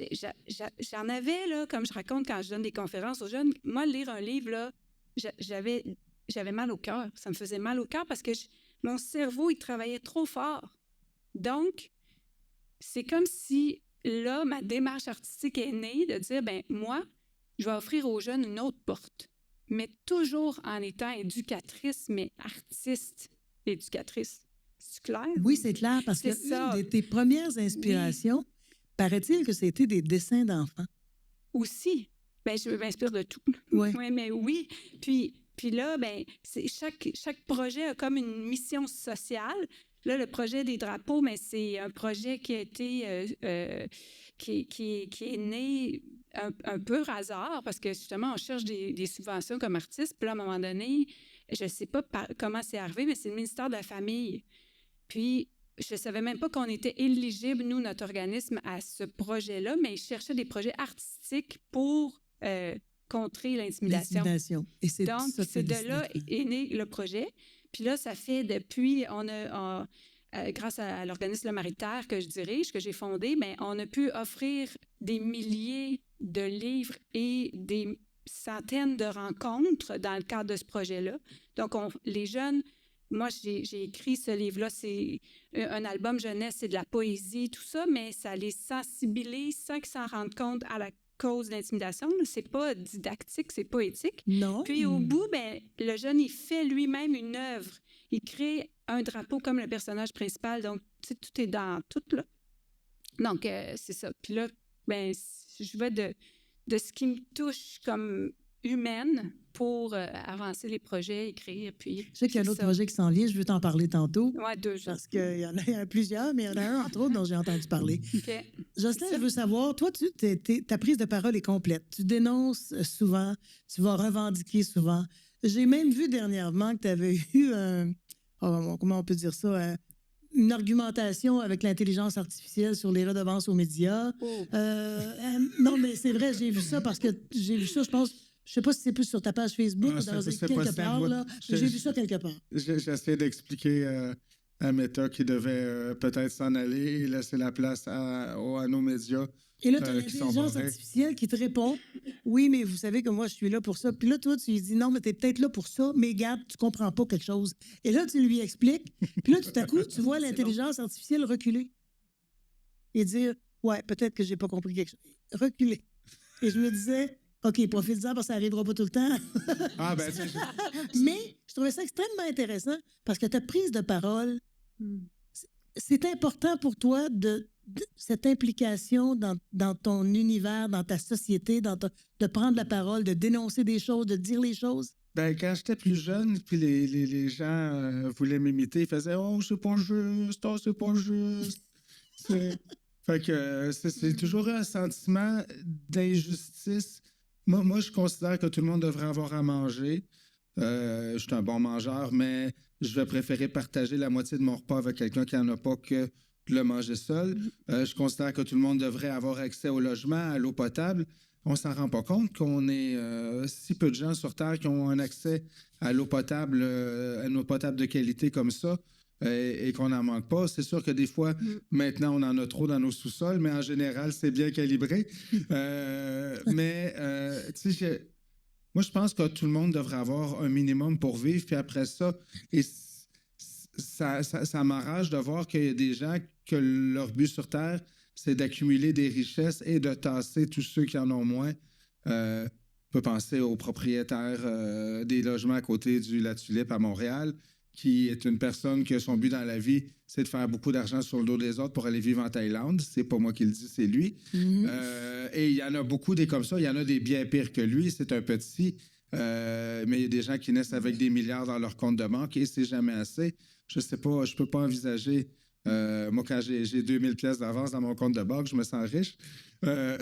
j'en avais, là, comme je raconte quand je donne des conférences aux jeunes. Moi, lire un livre, là, j'avais mal au cœur. Ça me faisait mal au cœur parce que mon cerveau, il travaillait trop fort. Donc, c'est comme si, là, ma démarche artistique est née de dire, ben moi, je vais offrir aux jeunes une autre porte, mais toujours en étant éducatrice, mais artiste éducatrice. C'est clair? Oui, c'est clair, parce que une de tes premières inspirations, paraît-il que c'était des dessins d'enfants. Aussi. Ben, je m'inspire de tout. Oui. Ouais, mais oui. Puis là, ben, chaque projet a comme une mission sociale. Là, le projet des drapeaux, mais c'est un projet qui a été qui est né un peu hasard parce que justement, on cherche des subventions comme artiste. Puis là, à un moment donné, je ne sais pas comment c'est arrivé, mais c'est le ministère de la Famille. Puis, je ne savais même pas qu'on était éligible, nous, notre organisme, à ce projet-là, mais ils cherchaient des projets artistiques pour contrer l'intimidation. Et donc, c'est de là est né le projet. Puis là, ça fait depuis, grâce à l'organisme Le Maritaire que je dirige, que j'ai fondé, bien, on a pu offrir des milliers de livres et des centaines de rencontres dans le cadre de ce projet-là. Donc, les jeunes, moi, j'ai écrit ce livre-là, c'est un album jeunesse, c'est de la poésie, tout ça, mais ça les sensibilise sans qu'ils s'en rendent compte à la cause de l'intimidation. C'est pas didactique, c'est poétique. Non. Puis au bout, ben, le jeune, il fait lui-même une œuvre. Il crée un drapeau comme le personnage principal. Donc, tout est dans tout, là. Donc, c'est ça. Puis là, ben, je vais de ce qui me touche comme humaine pour avancer les projets, écrire, puis... Je sais qu'il y a un autre projet qui s'en vient, je veux t'en parler tantôt. Oui, 2 jours. Parce qu'il y en a plusieurs, mais il y en a un, entre autres, dont j'ai entendu parler. Okay. Jocelyne, je veux savoir, toi, ta prise de parole est complète. Tu dénonces souvent, tu vas revendiquer souvent. J'ai même vu dernièrement que tu avais eu comment on peut dire ça, une argumentation avec l'intelligence artificielle sur les redevances aux médias. Oh. Non, mais c'est vrai, j'ai vu ça parce que j'ai vu ça, je pense... Je ne sais pas si c'est plus sur ta page Facebook ou dans quelque part, là. J'ai vu ça quelque part. J'essaie d'expliquer à Meta qui devait peut-être s'en aller et laisser la place à nos médias. Et là, tu as l'intelligence artificielle qui te répond « Oui, mais vous savez que moi, je suis là pour ça. » Puis là, toi, tu lui dis « Non, mais tu es peut-être là pour ça, mais regarde, tu comprends pas quelque chose. » Et là, tu lui expliques. Puis là, tout à coup, tu vois l'intelligence artificielle reculer et dire « Ouais, peut-être que j'ai pas compris quelque chose. » Reculer. Et je me disais... OK, profite-en parce que ça n'arrivera pas tout le temps. Ah, ben, mais je trouvais ça extrêmement intéressant parce que ta prise de parole, c'est important pour toi de cette implication dans ton univers, dans ta société, de prendre la parole, de dénoncer des choses, de dire les choses. Ben, quand j'étais plus jeune, puis les gens voulaient m'imiter, ils faisaient « Oh, c'est pas juste, oh, c'est pas juste. » Fait que c'est toujours un sentiment d'injustice. Moi, je considère que tout le monde devrait avoir à manger. Je suis un bon mangeur, mais je vais préférer partager la moitié de mon repas avec quelqu'un qui n'en a pas que de le manger seul. Je considère que tout le monde devrait avoir accès au logement, à l'eau potable. On ne s'en rend pas compte qu'on est si peu de gens sur Terre qui ont un accès à l'eau potable, à une eau potable de qualité comme ça, et qu'on n'en manque pas. C'est sûr que des fois, maintenant, on en a trop dans nos sous-sols, mais en général, c'est bien calibré. Tu sais, moi, je pense que tout le monde devrait avoir un minimum pour vivre, puis après ça, et ça m'enrage de voir qu'il y a des gens que leur but sur Terre, c'est d'accumuler des richesses et de tasser tous ceux qui en ont moins. On peut penser aux propriétaires des logements à côté du La Tulipe à Montréal, qui est une personne que son but dans la vie, c'est de faire beaucoup d'argent sur le dos des autres pour aller vivre en Thaïlande. C'est pas moi qui le dis, c'est lui. Et il y en a beaucoup des comme ça. Il y en a des bien pires que lui. C'est un petit. Mais il y a des gens qui naissent avec des milliards dans leur compte de banque et c'est jamais assez. Je sais pas, je peux pas envisager... moi, quand j'ai 2000 pièces d'avance dans mon compte de banque, je me sens riche. Je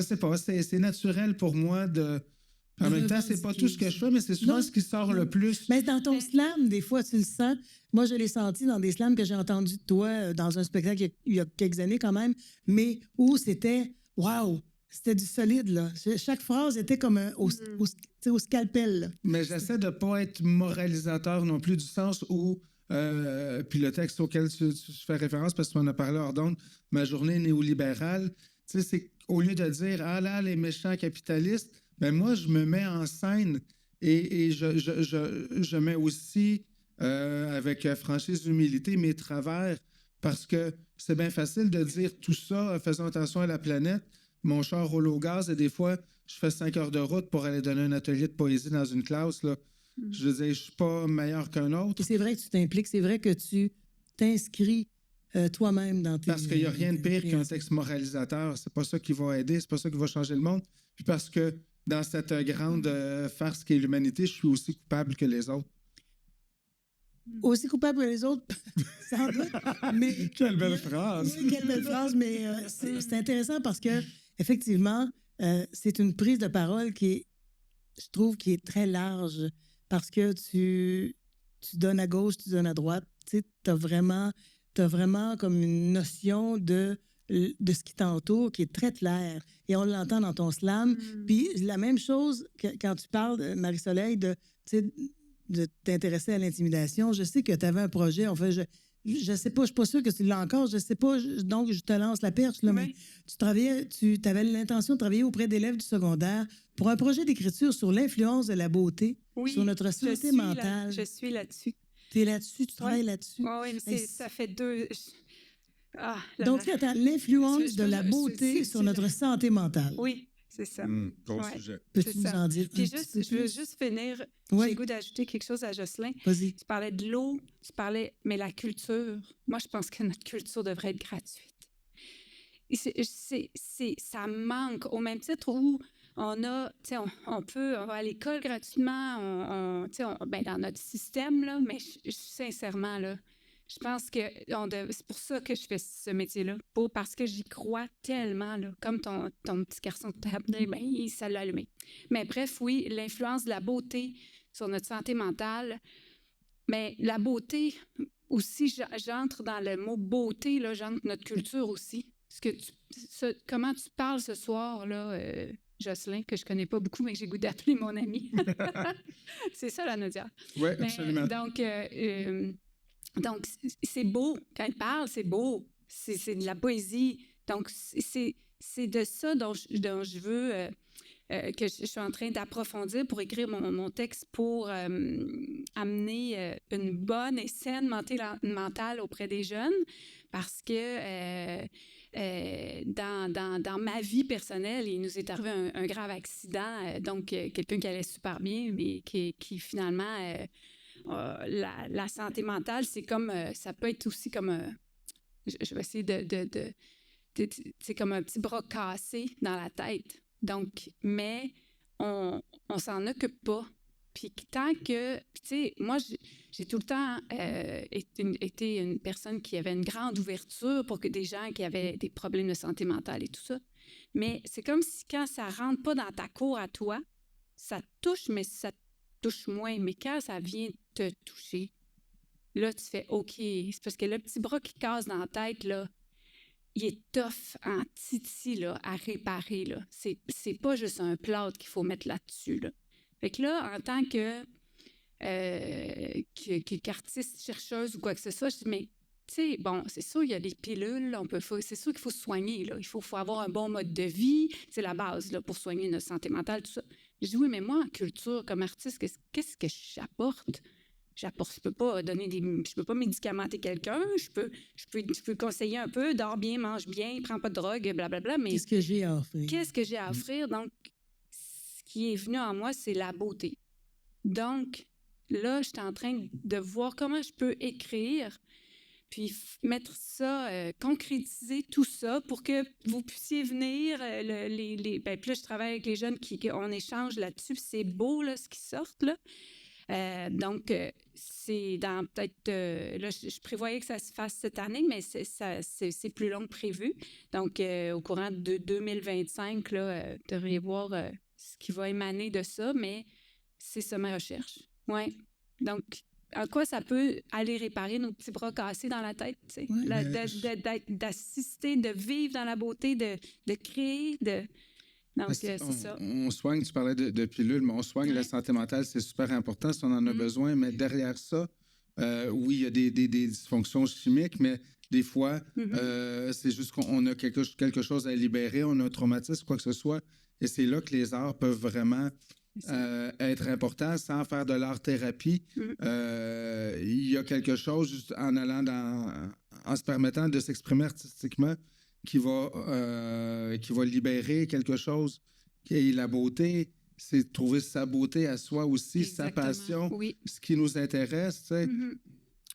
sais pas, c'est naturel pour moi de... En même temps, c'est pas tout ce que je fais, mais c'est souvent ce qui sort le plus. Mais dans ton slam, des fois, tu le sens. Moi, je l'ai senti dans des slams que j'ai entendus de toi dans un spectacle il y a quelques années quand même, mais où c'était, waouh, c'était du solide, là. Chaque phrase était comme au scalpel, là. Mais j'essaie de pas être moralisateur non plus, du sens où... puis le texte auquel tu fais référence, parce que tu m'en as parlé hors d'onde, ma journée néolibérale, tu sais, c'est au lieu de dire « Ah là, les méchants capitalistes », ben moi, je me mets en scène et je mets aussi, avec franchise humilité, mes travers, parce que c'est bien facile de dire tout ça, faisant attention à la planète. Mon char roule au gaz et des fois, je fais 5 heures de route pour aller donner un atelier de poésie dans une classe, là. Je veux dire, je ne suis pas meilleur qu'un autre. Et c'est vrai que tu t'impliques, c'est vrai que tu t'inscris toi-même dans tes... Parce qu'il n'y a rien de pire qu'un texte moralisateur. C'est pas ça qui va aider, c'est pas ça qui va changer le monde. Puis parce que dans cette grande farce qu'est l'humanité, je suis aussi coupable que les autres. Aussi coupable que les autres, sans doute. Mais, quelle belle phrase! Oui, quelle belle phrase, mais c'est intéressant parce que effectivement, c'est une prise de parole je trouve, qui est très large parce que tu donnes à gauche, tu donnes à droite. Tu sais, t'as vraiment comme une notion de ce qui t'entoure qui est très claire. Et on l'entend dans ton slam. Puis la même chose quand tu parles, Marie-Soleil, de t'intéresser à l'intimidation. Je sais que tu avais un projet. En fait, je sais pas, je suis pas sûre que tu l'as encore. Je sais pas, donc je te lance la perche. Là, mais tu avais l'intention de travailler auprès d'élèves du secondaire pour un projet d'écriture sur l'influence de la beauté sur notre santé mentale. Je suis là-dessus. Tu es là-dessus, tu travailles là-dessus. Oui, mais ça fait deux... Donc, attends, l'influence de la beauté sur notre santé mentale. Oui, c'est ça. Gros sujet. Peux-tu nous en dire Puis je veux juste finir. J'ai le goût d'ajouter quelque chose à Jocelyn. Vas-y. Tu parlais de l'eau, mais la culture. Moi, je pense que notre culture devrait être gratuite. Ça manque au même titre où on a, tu sais, on va à l'école gratuitement, dans notre système, là, mais sincèrement, là, je pense que c'est pour ça que je fais ce métier-là, parce que j'y crois tellement, là, comme ton petit garçon de table, ben, ça l'a allumé. Mais bref, oui, l'influence de la beauté sur notre santé mentale, mais la beauté aussi, j'entre dans le mot beauté, là, j'entre notre culture aussi. Comment tu parles ce soir, là, Jocelyn, que je connais pas beaucoup, mais que j'ai goût d'appeler mon ami. C'est ça, la Nadia. Oui, absolument. Donc, c'est beau. Quand il parle, c'est beau. C'est de la poésie. Donc, c'est de ça dont je veux... que je suis en train d'approfondir pour écrire mon texte pour amener une bonne et saine mentale auprès des jeunes parce que dans ma vie personnelle, il nous est arrivé un grave accident, donc quelqu'un qui allait super bien, mais qui finalement... la santé mentale, c'est comme... ça peut être aussi comme... je vais essayer c'est comme un petit bras cassé dans la tête. Donc, mais on s'en occupe pas. Puis tant que... Tu sais, moi, j'ai tout le temps été une personne qui avait une grande ouverture pour que des gens qui avaient des problèmes de santé mentale et tout ça. Mais c'est comme si quand ça rentre pas dans ta cour à toi, ça te touche, mais ça te touche moins. Mais quand ça vient te toucher, là, tu fais OK. C'est parce que le petit bras qui casse dans la tête, là, il est tough en titi là, à réparer. Là. C'est pas juste un plâtre qu'il faut mettre là-dessus. Là. Fait que là, en tant qu'artiste, chercheuse ou quoi que ce soit, je dis, mais tu sais, bon, c'est sûr, il y a des pilules, c'est sûr qu'il faut se soigner, là. Il faut avoir un bon mode de vie, c'est la base, là, pour soigner notre santé mentale, tout ça. Je dis, oui, mais moi, en culture, comme artiste, qu'est-ce que j'apporte? Je peux pas je peux pas médicamenter quelqu'un, je peux conseiller un peu, dors bien, mange bien, prends pas de drogue, blablabla, mais Qu'est-ce que j'ai à offrir? qu'est-ce que j'ai à offrir? Donc, ce qui est venu en moi, c'est la beauté. Donc, là, j'étais en train de voir comment je peux écrire, puis mettre ça, concrétiser tout ça pour que vous puissiez venir. Puis là, je travaille avec les jeunes on échange là-dessus, puis c'est beau, là, ce qui sort, là. Donc, c'est dans peut-être... là, je prévoyais que ça se fasse cette année, mais c'est plus long que prévu. Donc, au courant de 2025, là, vous devriez voir ce qui va émaner de ça, mais c'est ça ma recherche. Oui. Donc, en quoi ça peut aller réparer nos petits bras cassés dans la tête, tu sais? Ouais, D'assister, de vivre dans la beauté, de créer, Donc, c'est ça. On soigne, tu parlais de pilules, mais on soigne la santé mentale, c'est super important si on en a besoin, mais derrière ça, oui, il y a des dysfonctions chimiques, mais des fois, c'est juste qu'on a quelque chose à libérer, on a un traumatisme, quoi que ce soit, et c'est là que les arts peuvent vraiment être importants sans faire de l'art-thérapie. Il y a quelque chose, juste en se permettant de s'exprimer artistiquement, qui va libérer quelque chose qui est la beauté, c'est trouver sa beauté à soi aussi, Exactement. Sa passion, oui. Ce qui nous intéresse, tu sais.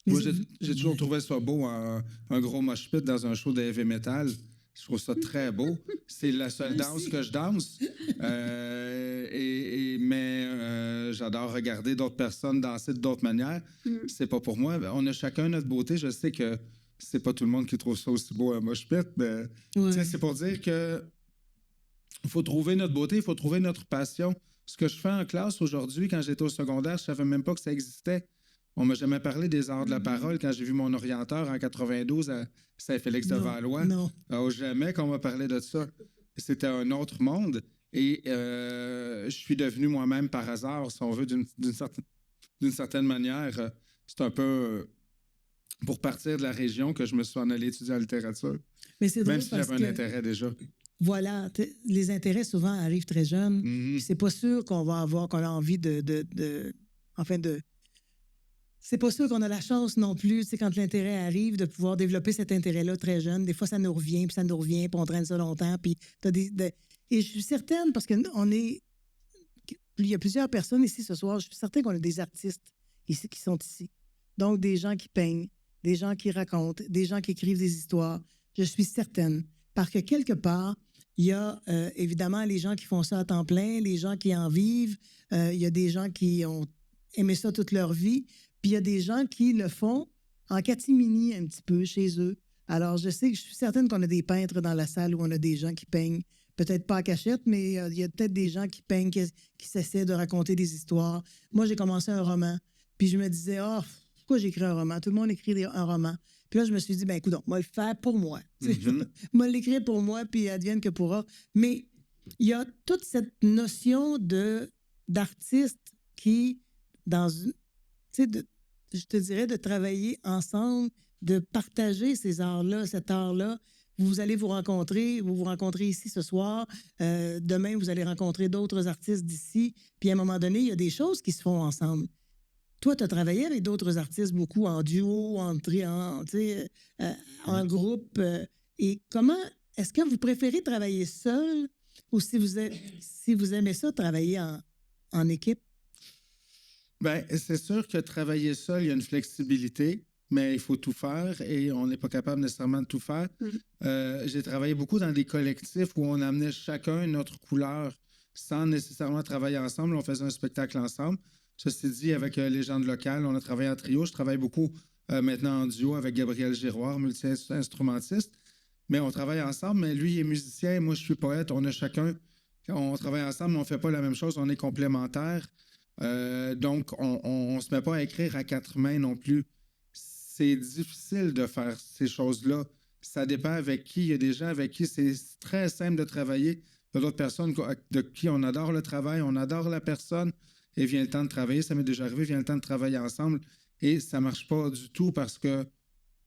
Moi, j'ai toujours trouvé ça beau, un gros mosh pit dans un show de heavy metal. Je trouve ça très beau. C'est la seule danse que je danse. Mais j'adore regarder d'autres personnes danser de d'autres manières. C'est pas pour moi. On a chacun notre beauté. Je sais que c'est pas tout le monde qui trouve ça aussi beau un mosh pit, mais c'est pour dire que il faut trouver notre beauté, il faut trouver notre passion. Ce que je fais en classe aujourd'hui, quand j'étais au secondaire, je savais même pas que ça existait. On m'a jamais parlé des arts de la parole quand j'ai vu mon orienteur en 92 à Saint-Félix-de-Valois. Non. Jamais qu'on m'a parlé de ça. C'était un autre monde. Et je suis devenu moi-même par hasard, si on veut, d'une certaine manière. C'est un peu pour partir de la région que je me suis en allé étudier en littérature. Mais c'est drôle même si j'avais un intérêt déjà. Voilà, les intérêts souvent arrivent très jeunes. C'est pas sûr qu'on a envie c'est pas sûr qu'on a la chance non plus, tu sais, quand l'intérêt arrive, de pouvoir développer cet intérêt-là très jeune. Des fois, ça nous revient, puis on traîne ça longtemps, puis et je suis certaine, parce qu'il y a plusieurs personnes ici ce soir, je suis certaine qu'on a des artistes ici qui sont ici. Donc, des gens qui peignent, des gens qui racontent, des gens qui écrivent des histoires. Je suis certaine. Parce que quelque part, il y a évidemment les gens qui font ça à temps plein, les gens qui en vivent. Il y a des gens qui ont aimé ça toute leur vie. Puis il y a des gens qui le font en catimini un petit peu chez eux. Alors, je suis certaine qu'on a des peintres dans la salle où on a des gens qui peignent, peut-être pas à cachette, mais il y a peut-être des gens qui peignent, qui s'essaient de raconter des histoires. Moi, j'ai commencé un roman, puis je me disais, pourquoi j'écris un roman? Tout le monde écrit un roman. Puis là, je me suis dit, ben écoute, moi, le faire pour moi. Moi, l'écrire pour moi, puis advienne que pourra. Mais il y a toute cette notion d'artiste qui, je te dirais, de travailler ensemble, de partager ces arts-là, cet art-là. Vous allez vous rencontrer ici ce soir. Demain, vous allez rencontrer d'autres artistes d'ici. Puis à un moment donné, il y a des choses qui se font ensemble. Toi, tu as travaillé avec d'autres artistes beaucoup en duo, en groupe. Et est-ce que vous préférez travailler seul ou si vous aimez ça, travailler en équipe? Bien, c'est sûr que travailler seul, il y a une flexibilité, mais il faut tout faire et on n'est pas capable nécessairement de tout faire. J'ai travaillé beaucoup dans des collectifs où on amenait chacun notre couleur sans nécessairement travailler ensemble. On faisait un spectacle ensemble. Ceci dit, avec les gens de local, on a travaillé en trio. Je travaille beaucoup maintenant en duo avec Gabriel Giroir, multi-instrumentiste. Mais on travaille ensemble, mais lui, il est musicien, moi, je suis poète. On a chacun On travaille ensemble, mais on ne fait pas la même chose, on est complémentaires. Donc, on ne se met pas à écrire à 4 mains non plus. C'est difficile de faire ces choses-là. Ça dépend avec qui. Il y a des gens avec qui c'est très simple de travailler. Il y a d'autres personnes de qui on adore le travail, on adore la personne, et vient le temps de travailler. Ça m'est déjà arrivé, vient le temps de travailler ensemble, et ça ne marche pas du tout parce qu'on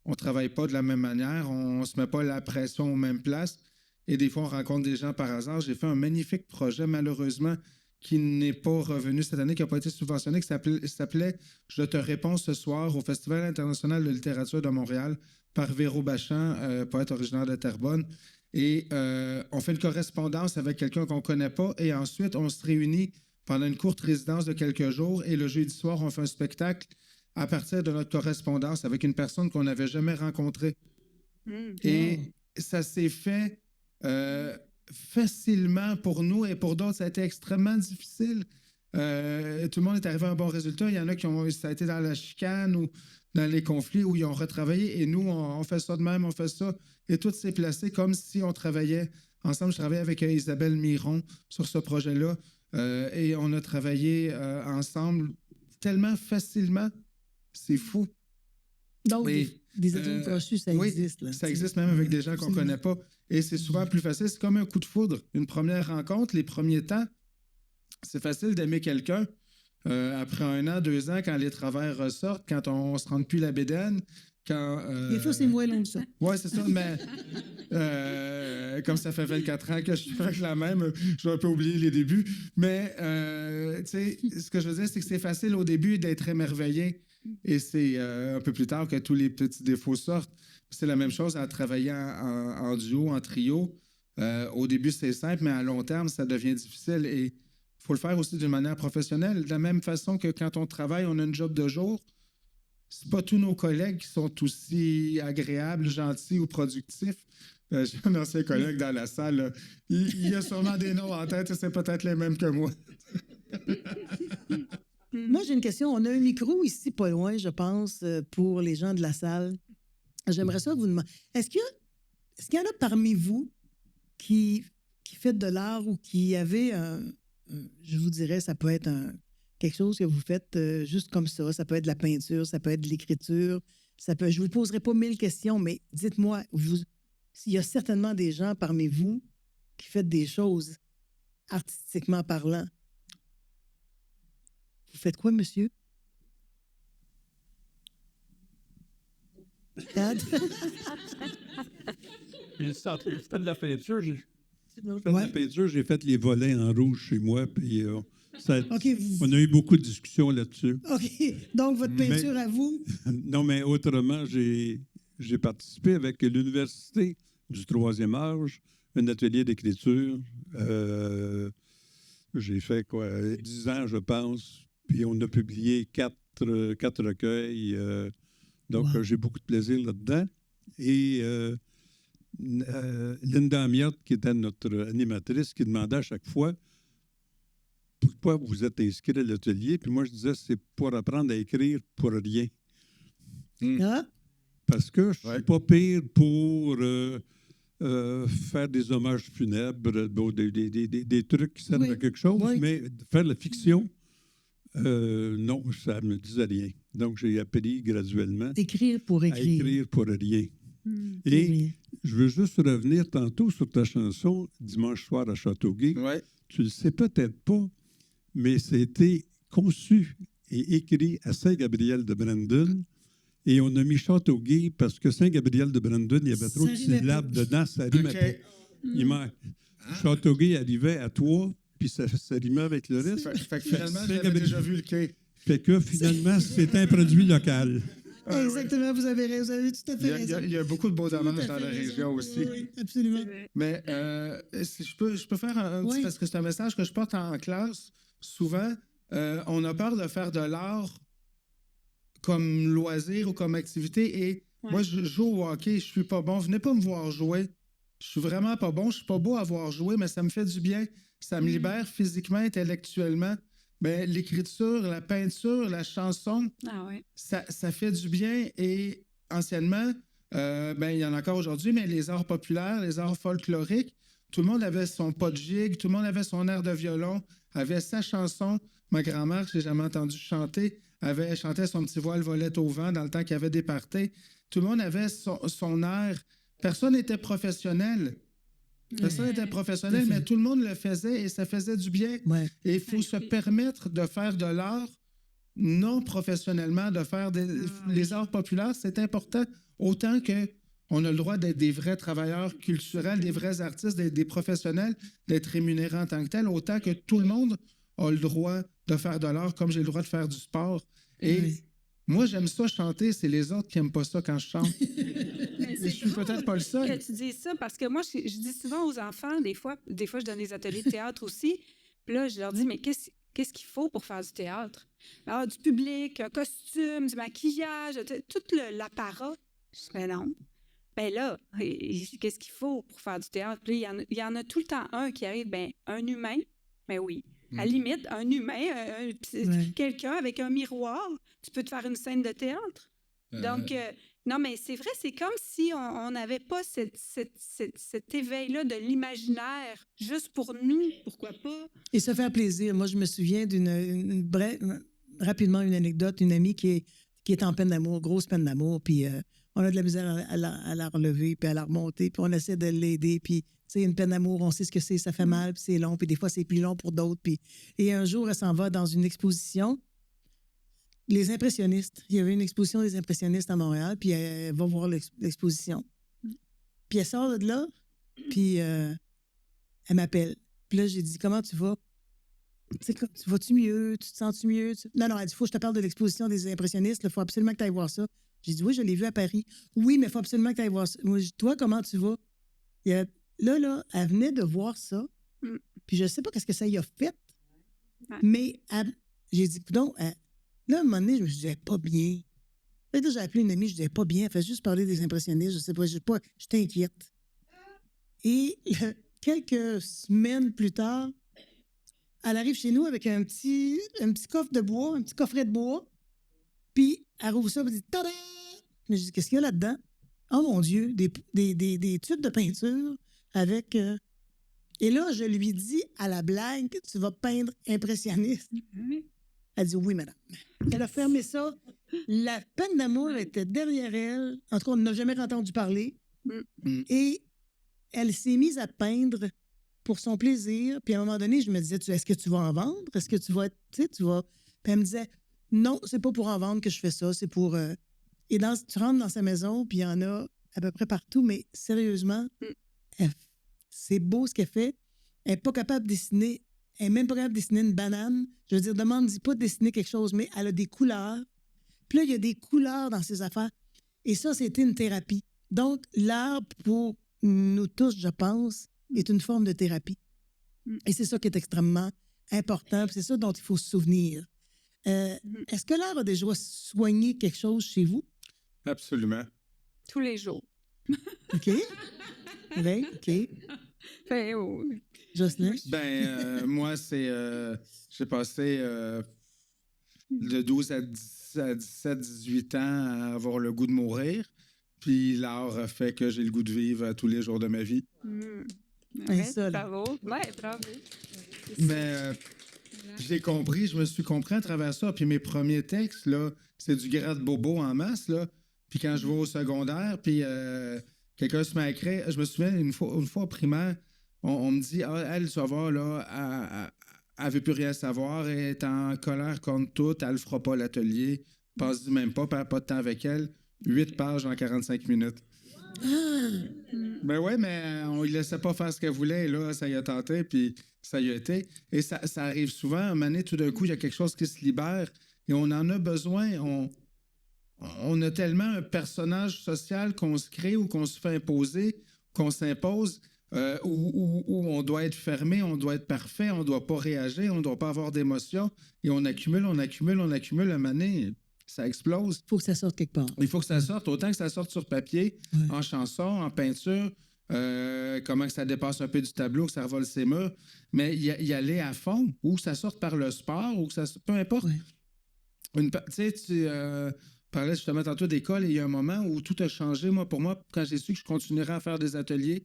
ne travaille pas de la même manière, on ne se met pas la pression aux mêmes places. Et des fois, on rencontre des gens par hasard. J'ai fait un magnifique projet, malheureusement, qui n'est pas revenu cette année, qui n'a pas été subventionné, qui s'appelait « Je te réponds ce soir » au Festival international de littérature de Montréal par Véro Bachand, poète originaire de Terrebonne. Et on fait une correspondance avec quelqu'un qu'on ne connaît pas, et ensuite, on se réunit pendant une courte résidence de quelques jours, et le jeudi soir, on fait un spectacle à partir de notre correspondance avec une personne qu'on n'avait jamais rencontrée. Et ça s'est fait facilement pour nous, et pour d'autres, ça a été extrêmement difficile. Tout le monde est arrivé à un bon résultat. Il y en a ça a été dans la chicane ou dans les conflits où ils ont retravaillé, et nous, on fait ça de même, on fait ça. Et tout s'est placé comme si on travaillait ensemble. Je travaillais avec Isabelle Miron sur ce projet-là, et on a travaillé ensemble tellement facilement. C'est fou. Donc, des atomes crochus, ça existe. Là, ça existe même avec des gens qu'on ne connaît pas. Et c'est souvent plus facile. C'est comme un coup de foudre. Une première rencontre, les premiers temps, c'est facile d'aimer quelqu'un. Après 1 an, 2 ans, quand les travers ressortent, quand on ne se rend plus la bédaine, des fois, c'est moins long que ça. Oui, c'est ça, mais comme ça fait 24 ans que je suis avec la même, je vais un peu oublier les débuts. Mais, tu sais, ce que je veux dire, c'est que c'est facile au début d'être émerveillé, et c'est un peu plus tard que tous les petits défauts sortent. C'est la même chose à travailler en duo, en trio. Au début, c'est simple, mais à long terme, ça devient difficile, et il faut le faire aussi d'une manière professionnelle. De la même façon que quand on travaille, on a une job de jour. C'est pas tous nos collègues qui sont aussi agréables, gentils ou productifs. J'ai un ancien collègue dans la salle. Là. Il a sûrement des noms en tête, c'est peut-être les mêmes que moi. Moi, j'ai une question. On a un micro ici, pas loin, je pense, pour les gens de la salle. J'aimerais ça vous demander. Est-ce qu'il y en a parmi vous qui faites de l'art ou qui avez je vous dirais, ça peut être quelque chose que vous faites juste comme ça. Ça peut être de la peinture, ça peut être de l'écriture. Je ne vous poserai pas 1000 questions, mais dites-moi, il y a certainement des gens parmi vous qui faites des choses artistiquement parlant. Vous faites quoi, monsieur? Dad? Je fais de la peinture. J'ai fait les volets en rouge chez moi, puis on a eu beaucoup de discussions là-dessus. OK. Donc, votre peinture à vous? Non, mais autrement, j'ai participé avec l'Université du 3e âge, un atelier d'écriture. J'ai fait 10 ans, je pense, puis on a publié 4 recueils. Donc, j'ai beaucoup de plaisir là-dedans. Et Linda Amiot, qui était notre animatrice, qui demandait à chaque fois pourquoi vous êtes inscrit à l'atelier. Puis moi, je disais, c'est pour apprendre à écrire pour rien. Parce que je ne suis pas pire pour faire des hommages funèbres, des trucs qui servent à quelque chose, mais faire la fiction, non, ça ne me disait rien. Donc, j'ai appris graduellement écrire pour écrire. À écrire pour rien. Et je veux juste revenir tantôt sur ta chanson « Dimanche soir à Châteauguay ». Tu ne le sais peut-être pas, mais c'était conçu et écrit à Saint-Gabriel-de-Brandon. Et on a mis Châteauguay parce que Saint-Gabriel-de-Brandon, il y avait trop de syllabes dedans, ça rimait pas. Châteauguay arrivait à 3, puis ça rimait avec le reste. Fait que finalement, j'avais déjà vu le quai. Fait que finalement, c'est un produit local. Exactement, vous avez tout à fait raison. Il y a beaucoup de beaux dommages dans la région aussi. Oui, absolument. Mais si je peux faire un petit... Parce que c'est un message que je porte en classe. Souvent, on a peur de faire de l'art comme loisir ou comme activité. Et moi, je joue au hockey, je suis pas bon. Venez pas me voir jouer. Je suis vraiment pas bon. Je suis pas beau à voir jouer, mais ça me fait du bien. Ça me libère physiquement, intellectuellement. Ben, l'écriture, la peinture, la chanson, ça fait du bien. Et anciennement, il y en a encore aujourd'hui, mais les arts populaires, les arts folkloriques, Tout le monde avait son pas de gigue, tout le monde avait son air de violon, avait sa chanson. Ma grand-mère, je n'ai jamais entendu chanter, chantait son petit voile volette au vent dans le temps qu'il y avait des parties. Tout le monde avait son air. Personne n'était professionnel. Personne n'était professionnel, mais tout le monde le faisait et ça faisait du bien. Ouais. Et il faut se permettre de faire de l'art non professionnellement, de faire les arts populaires, c'est important. Autant qu'on a le droit d'être des vrais travailleurs culturels, des vrais artistes, des professionnels, d'être rémunérés en tant que tels, autant que tout le monde a le droit de faire de l'art comme j'ai le droit de faire du sport. Et moi, j'aime ça chanter, c'est les autres qui n'aiment pas ça quand je chante. Je suis peut-être pas le seul. Que tu dis ça, parce que moi, je dis souvent aux enfants, des fois, je donne des ateliers de théâtre aussi, puis là, je leur dis, mais qu'est-ce qu'il faut pour faire du théâtre? Alors, du public, un costume, du maquillage, tout l'apparat. Je dis, mais non. Ben là, qu'est-ce qu'il faut pour faire du théâtre? Puis il y en a tout le temps un qui arrive, ben un humain, ben oui. À la limite, un humain, quelqu'un avec un miroir, tu peux te faire une scène de théâtre. Donc, non, mais c'est vrai, c'est comme si on n'avait pas cet éveil-là de l'imaginaire juste pour nous, pourquoi pas? Et se faire plaisir. Moi, je me souviens rapidement une anecdote, une amie qui est en peine d'amour, grosse peine d'amour, puis on a de la misère à la relever, puis à la remonter, puis on essaie de l'aider, puis tu sais, une peine d'amour, on sait ce que c'est, ça fait mal, puis c'est long, puis des fois, c'est plus long pour d'autres. Et un jour, elle s'en va dans une exposition, les impressionnistes. Il y avait une exposition des impressionnistes à Montréal, puis elle va voir l'exposition. Puis elle sort de là, puis elle m'appelle. Puis là, j'ai dit, comment tu vas? Tu vas-tu mieux? Tu te sens-tu mieux? Non, elle dit, il faut que je te parle de l'exposition des impressionnistes, il faut absolument que tu ailles voir ça. J'ai dit, oui, je l'ai vu à Paris. Oui, mais il faut absolument que tu ailles voir ça. Moi, toi, comment tu vas? Là, elle venait de voir ça, puis je ne sais pas qu'est-ce que ça y a fait, mais j'ai dit, donc, là, à un moment donné, je me disais pas bien. Là, j'ai appelé une amie, je disais pas bien, elle fait juste parler des impressionnistes, je sais pas, je t'inquiète. Et quelques semaines plus tard, elle arrive chez nous avec un petit coffre de bois, un petit coffret de bois, puis elle rouvre ça, et dit, tada! Je dis, qu'est-ce qu'il y a là-dedans? Oh mon Dieu, des tubes de peinture avec... Et là, je lui dis à la blague, tu vas peindre impressionniste. Elle dit, oui, madame. Elle a fermé ça. La peine d'amour était derrière elle. En tout cas, on n'a jamais entendu parler. Et elle s'est mise à peindre pour son plaisir. Puis à un moment donné, je me disais, est-ce que tu vas en vendre? Est-ce que tu vas... Puis elle me disait, non, c'est pas pour en vendre que je fais ça, c'est pour... Et tu rentres dans sa maison, puis il y en a à peu près partout, mais sérieusement, c'est beau ce qu'elle fait. Elle n'est pas capable de dessiner. Elle n'est même pas capable de dessiner une banane. Je veux dire, demande-y pas de dessiner quelque chose, mais elle a des couleurs. Puis là, il y a des couleurs dans ses affaires. Et ça, c'était une thérapie. Donc, l'art, pour nous tous, je pense, est une forme de thérapie. Et c'est ça qui est extrêmement important. C'est ça dont il faut se souvenir. Est-ce que l'art a déjà soigné quelque chose chez vous? Absolument. Tous les jours. OK. Oui, OK. Ben, oui. Jocelyn? Moi, j'ai passé de 12 à 17, 18 ans à avoir le goût de mourir. Puis l'art a fait que j'ai le goût de vivre tous les jours de ma vie. Bravo. Ouais, bravo. Mais j'ai compris, je me suis compris à travers ça. Puis mes premiers textes, là, c'est du gratte-bobo en masse, là. Puis quand je vais au secondaire, puis quelqu'un se met à écrire, je me souviens, une fois au primaire, on me dit, elle, tu vas voir, là, elle veut plus rien savoir, elle est en colère contre tout, elle ne fera pas l'atelier, passe même pas, perd pas de temps avec elle, 8 pages en 45 minutes. Ben ouais, mais on ne laissait pas faire ce qu'elle voulait, et là, ça y a tenté, puis ça y a été. Et ça arrive souvent, à un moment donné, tout d'un coup, il y a quelque chose qui se libère, et on en a besoin, on a tellement un personnage social qu'on se crée ou qu'on se fait imposer, qu'on s'impose, où on doit être fermé, on doit être parfait, on ne doit pas réagir, on ne doit pas avoir d'émotion. Et on accumule, à un moment donné, ça explose. Il faut que ça sorte quelque part. Il faut que ça sorte, autant que ça sorte sur papier, en chanson, en peinture, comment que ça dépasse un peu du tableau, que ça revole ses murs, mais y aller à fond, ou que ça sorte par le sport, ou que ça... Peu importe. Tu sais, tu parlais justement tantôt d'école, et il y a un moment où tout a changé. Pour moi, quand j'ai su que je continuerais à faire des ateliers,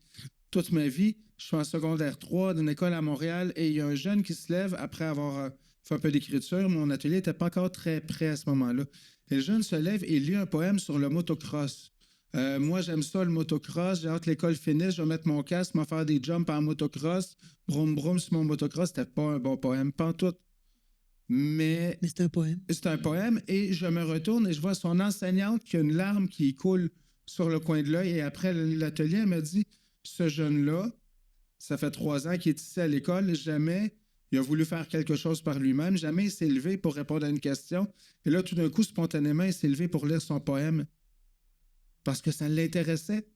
toute ma vie. Je suis en secondaire 3 d'une école à Montréal et il y a un jeune qui se lève après avoir fait un peu d'écriture. Mon atelier n'était pas encore très prêt à ce moment-là. Et le jeune se lève et lit un poème sur le motocross. Moi, j'aime ça, le motocross. J'ai hâte que l'école finisse. Je vais mettre mon casque, m'en faire des jumps en motocross. Broum, broum sur mon motocross. C'était pas un bon poème, pas en tout. Mais c'est un poème. C'est un poème. Et je me retourne et je vois son enseignante qui a une larme qui coule sur le coin de l'œil. Et après l'atelier, elle me dit, ce jeune-là, ça fait 3 ans qu'il est ici à l'école. Jamais il a voulu faire quelque chose par lui-même. Jamais il s'est levé pour répondre à une question. Et là, tout d'un coup, spontanément, il s'est levé pour lire son poème. Parce que ça l'intéressait.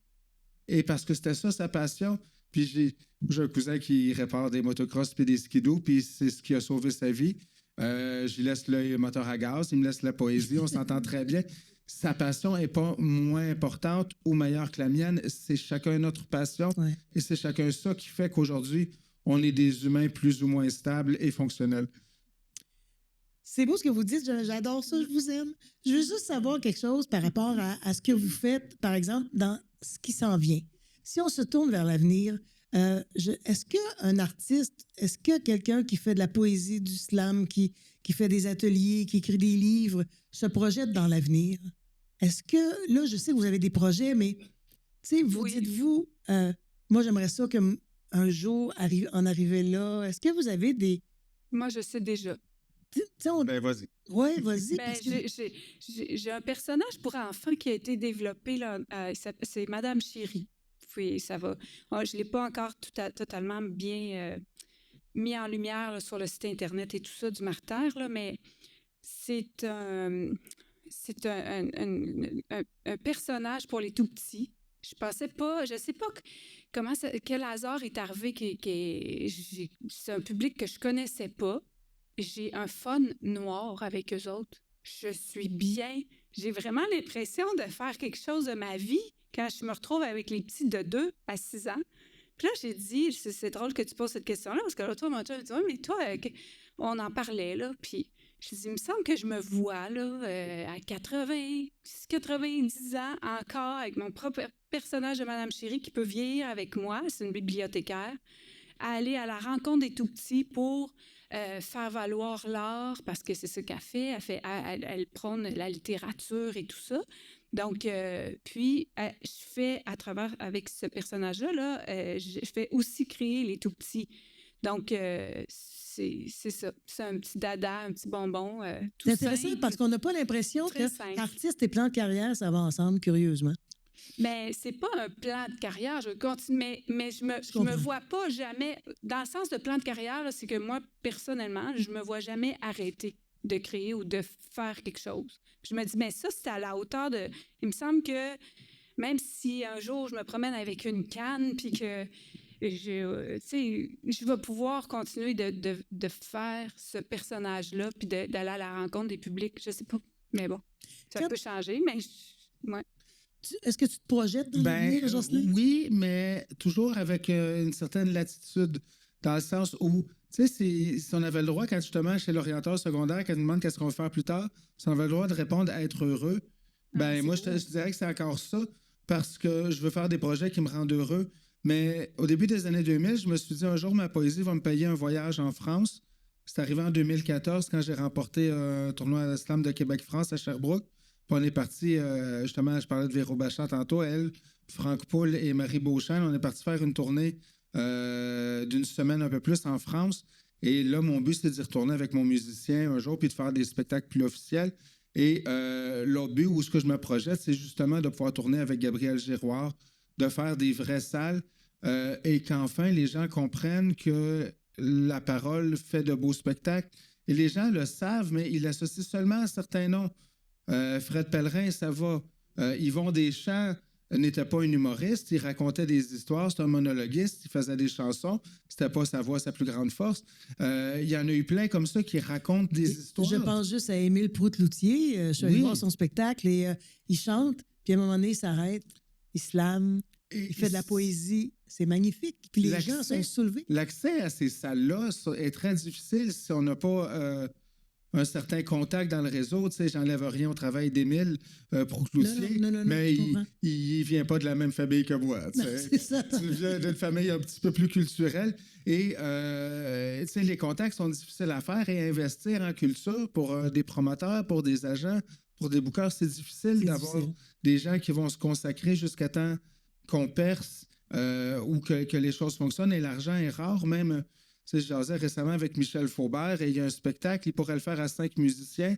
Et parce que c'était ça, sa passion. Puis j'ai un cousin qui répare des motocross puis des skidoo, puis c'est ce qui a sauvé sa vie. J'y laisse l'œil moteur à gaz, il me laisse la poésie, on s'entend très bien. Sa passion n'est pas moins importante ou meilleure que la mienne. C'est chacun notre passion. Ouais. Et c'est chacun ça qui fait qu'aujourd'hui, on est des humains plus ou moins stables et fonctionnels. C'est beau ce que vous dites. J'adore ça. Je vous aime. Je veux juste savoir quelque chose par rapport à ce que vous faites, par exemple, dans ce qui s'en vient. Si on se tourne vers l'avenir, est-ce qu'un artiste, est-ce que quelqu'un qui fait de la poésie, du slam, qui fait des ateliers, qui écrit des livres, se projette dans l'avenir? Est-ce que, là, je sais que vous avez des projets, mais, tu sais, vous dites-vous, moi, j'aimerais ça qu'un jour en arriver là. Est-ce que vous avez des... Moi, je sais déjà. Ben, vas-y. Oui, vas-y. Ben, j'ai un personnage pour enfants qui a été développé, là, c'est Madame Chérie. Puis, ça va. Je ne l'ai pas encore totalement bien mis en lumière là, sur le site Internet et tout ça du Martyr, là, mais c'est un personnage pour les tout-petits. Je pensais pas, je sais pas quel hasard est arrivé c'est un public que je connaissais pas. J'ai un fun noir avec eux autres. Je suis bien. J'ai vraiment l'impression de faire quelque chose de ma vie quand je me retrouve avec les petits de 2 à 6 ans. Puis là, j'ai dit, c'est drôle que tu poses cette question-là, parce que l'autre fois, mon chum me dit, mais toi, on en parlait, là, puis je dis, il me semble que je me vois, là, à 90 ans, encore, avec mon propre personnage de Madame Chérie qui peut vieillir avec moi, c'est une bibliothécaire, à aller à la rencontre des tout-petits pour faire valoir l'art, parce que c'est ce qu'elle fait. Elle prône la littérature et tout ça. Donc, puis, je fais, avec ce personnage-là, là, je fais aussi créer les tout-petits. Donc, c'est ça. C'est un petit dada, un petit bonbon. C'est intéressant simple, parce qu'on n'a pas l'impression que artiste et plan de carrière, ça va ensemble, curieusement. Mais c'est pas un plan de carrière, je continue, mais je me vois pas jamais, dans le sens de plan de carrière, là, c'est que moi, personnellement, je me vois jamais arrêter de créer ou de faire quelque chose. Je me dis, mais ça, c'est à la hauteur de... Il me semble que même si un jour, je me promène avec une canne, puis que je vais pouvoir continuer de faire ce personnage-là, puis d'aller à la rencontre des publics, je sais pas. Mais bon, ça peut changer, mais... Ouais. Est-ce que tu te projettes dans l'avenir, Jocelyne? Oui, mais toujours avec une certaine latitude, dans le sens où, tu sais, si on avait le droit, quand justement, chez l'orienteur secondaire, quand il nous demande qu'est-ce qu'on va faire plus tard, si on avait le droit de répondre à être heureux, moi, je dirais que c'est encore ça, parce que je veux faire des projets qui me rendent heureux. Mais au début des années 2000, je me suis dit, un jour, ma poésie va me payer un voyage en France. C'est arrivé en 2014, quand j'ai remporté un tournoi slam de Québec-France à Sherbrooke. Puis on est parti, justement, je parlais de Véro Bachan tantôt, elle, Franck Poul et Marie Beauchamp, on est parti faire une tournée d'une semaine un peu plus en France. Et là, mon but, c'est d'y retourner avec mon musicien un jour, puis de faire des spectacles plus officiels. Et l'autre but, où ce que je me projette, c'est justement de pouvoir tourner avec Gabriel Giroir, de faire des vraies salles, et qu'enfin, les gens comprennent que la parole fait de beaux spectacles. Et les gens le savent, mais ils l'associent seulement à certains noms. Fred Pellerin, ça va. Yvon Deschamps n'était pas un humoriste, il racontait des histoires, c'était un monologuiste, il faisait des chansons, c'était pas sa voix, sa plus grande force. Il y en a eu plein comme ça qui racontent des histoires. Je pense juste à Émile Proulx-Loutier. Je suis allée voir son spectacle et il chante, puis à un moment donné, il s'arrête, il slame, il fait de la poésie. C'est magnifique. Puis les gens sont soulevés. L'accès à ces salles-là est très difficile si on n'a pas un certain contact dans le réseau. Tu sais, j'enlève rien au travail d'Émile pour Cloutier, mais il ne vient pas de la même famille que moi. Tu sais. C'est ça. Tu viens d'une famille un petit peu plus culturelle. Et tu sais, les contacts sont difficiles à faire et investir en culture pour des promoteurs, pour des agents, pour des bookers, c'est difficile d'avoir des gens qui vont se consacrer jusqu'à temps qu'on perce ou que les choses fonctionnent. Et l'argent est rare, même... Tu sais, je jasais récemment avec Michel Faubert et il y a un spectacle, il pourrait le faire à 5 musiciens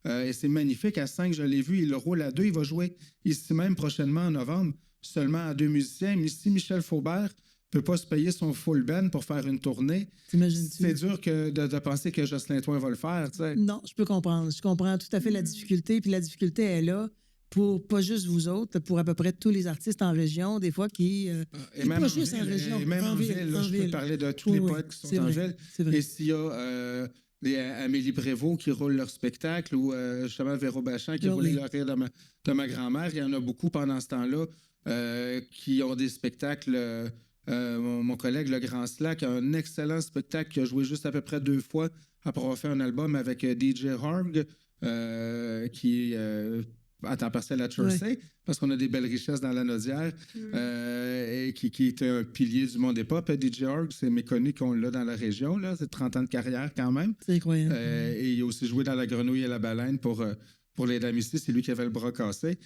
et c'est magnifique. À 5, je l'ai vu, il le roule à 2. Il va jouer ici même prochainement en novembre, seulement à 2 musiciens. Mais si Michel Faubert ne peut pas se payer son full band pour faire une tournée, c'est dur de penser que Jocelyn Touin va le faire. Tu sais. Non, je peux comprendre. Je comprends tout à fait la difficulté. Puis la difficulté est là pour pas juste vous autres, pour à peu près tous les artistes en région, des fois qui... et même pas juste en région. Et même en ville. Là, je peux parler de tous les poètes qui sont en ville. Et s'il y a Amélie Prévost qui roule leur spectacle ou justement Véro Bachand qui roule le rire de ma grand-mère, il y en a beaucoup pendant ce temps-là qui ont des spectacles... mon collègue, le Grand Slack, a un excellent spectacle qui a joué juste à peu près 2 fois après avoir fait un album avec DJ Harg qui est... à temps partiel à Chauncey, parce qu'on a des belles richesses dans la Naudière, et qui était un pilier du monde hip-hop. DJ Org, c'est méconnu qu'on l'a dans la région, là. C'est 30 ans de carrière quand même. C'est incroyable. Et il a aussi joué dans La Grenouille et la Baleine pour les dames ici. C'est lui qui avait le bras cassé.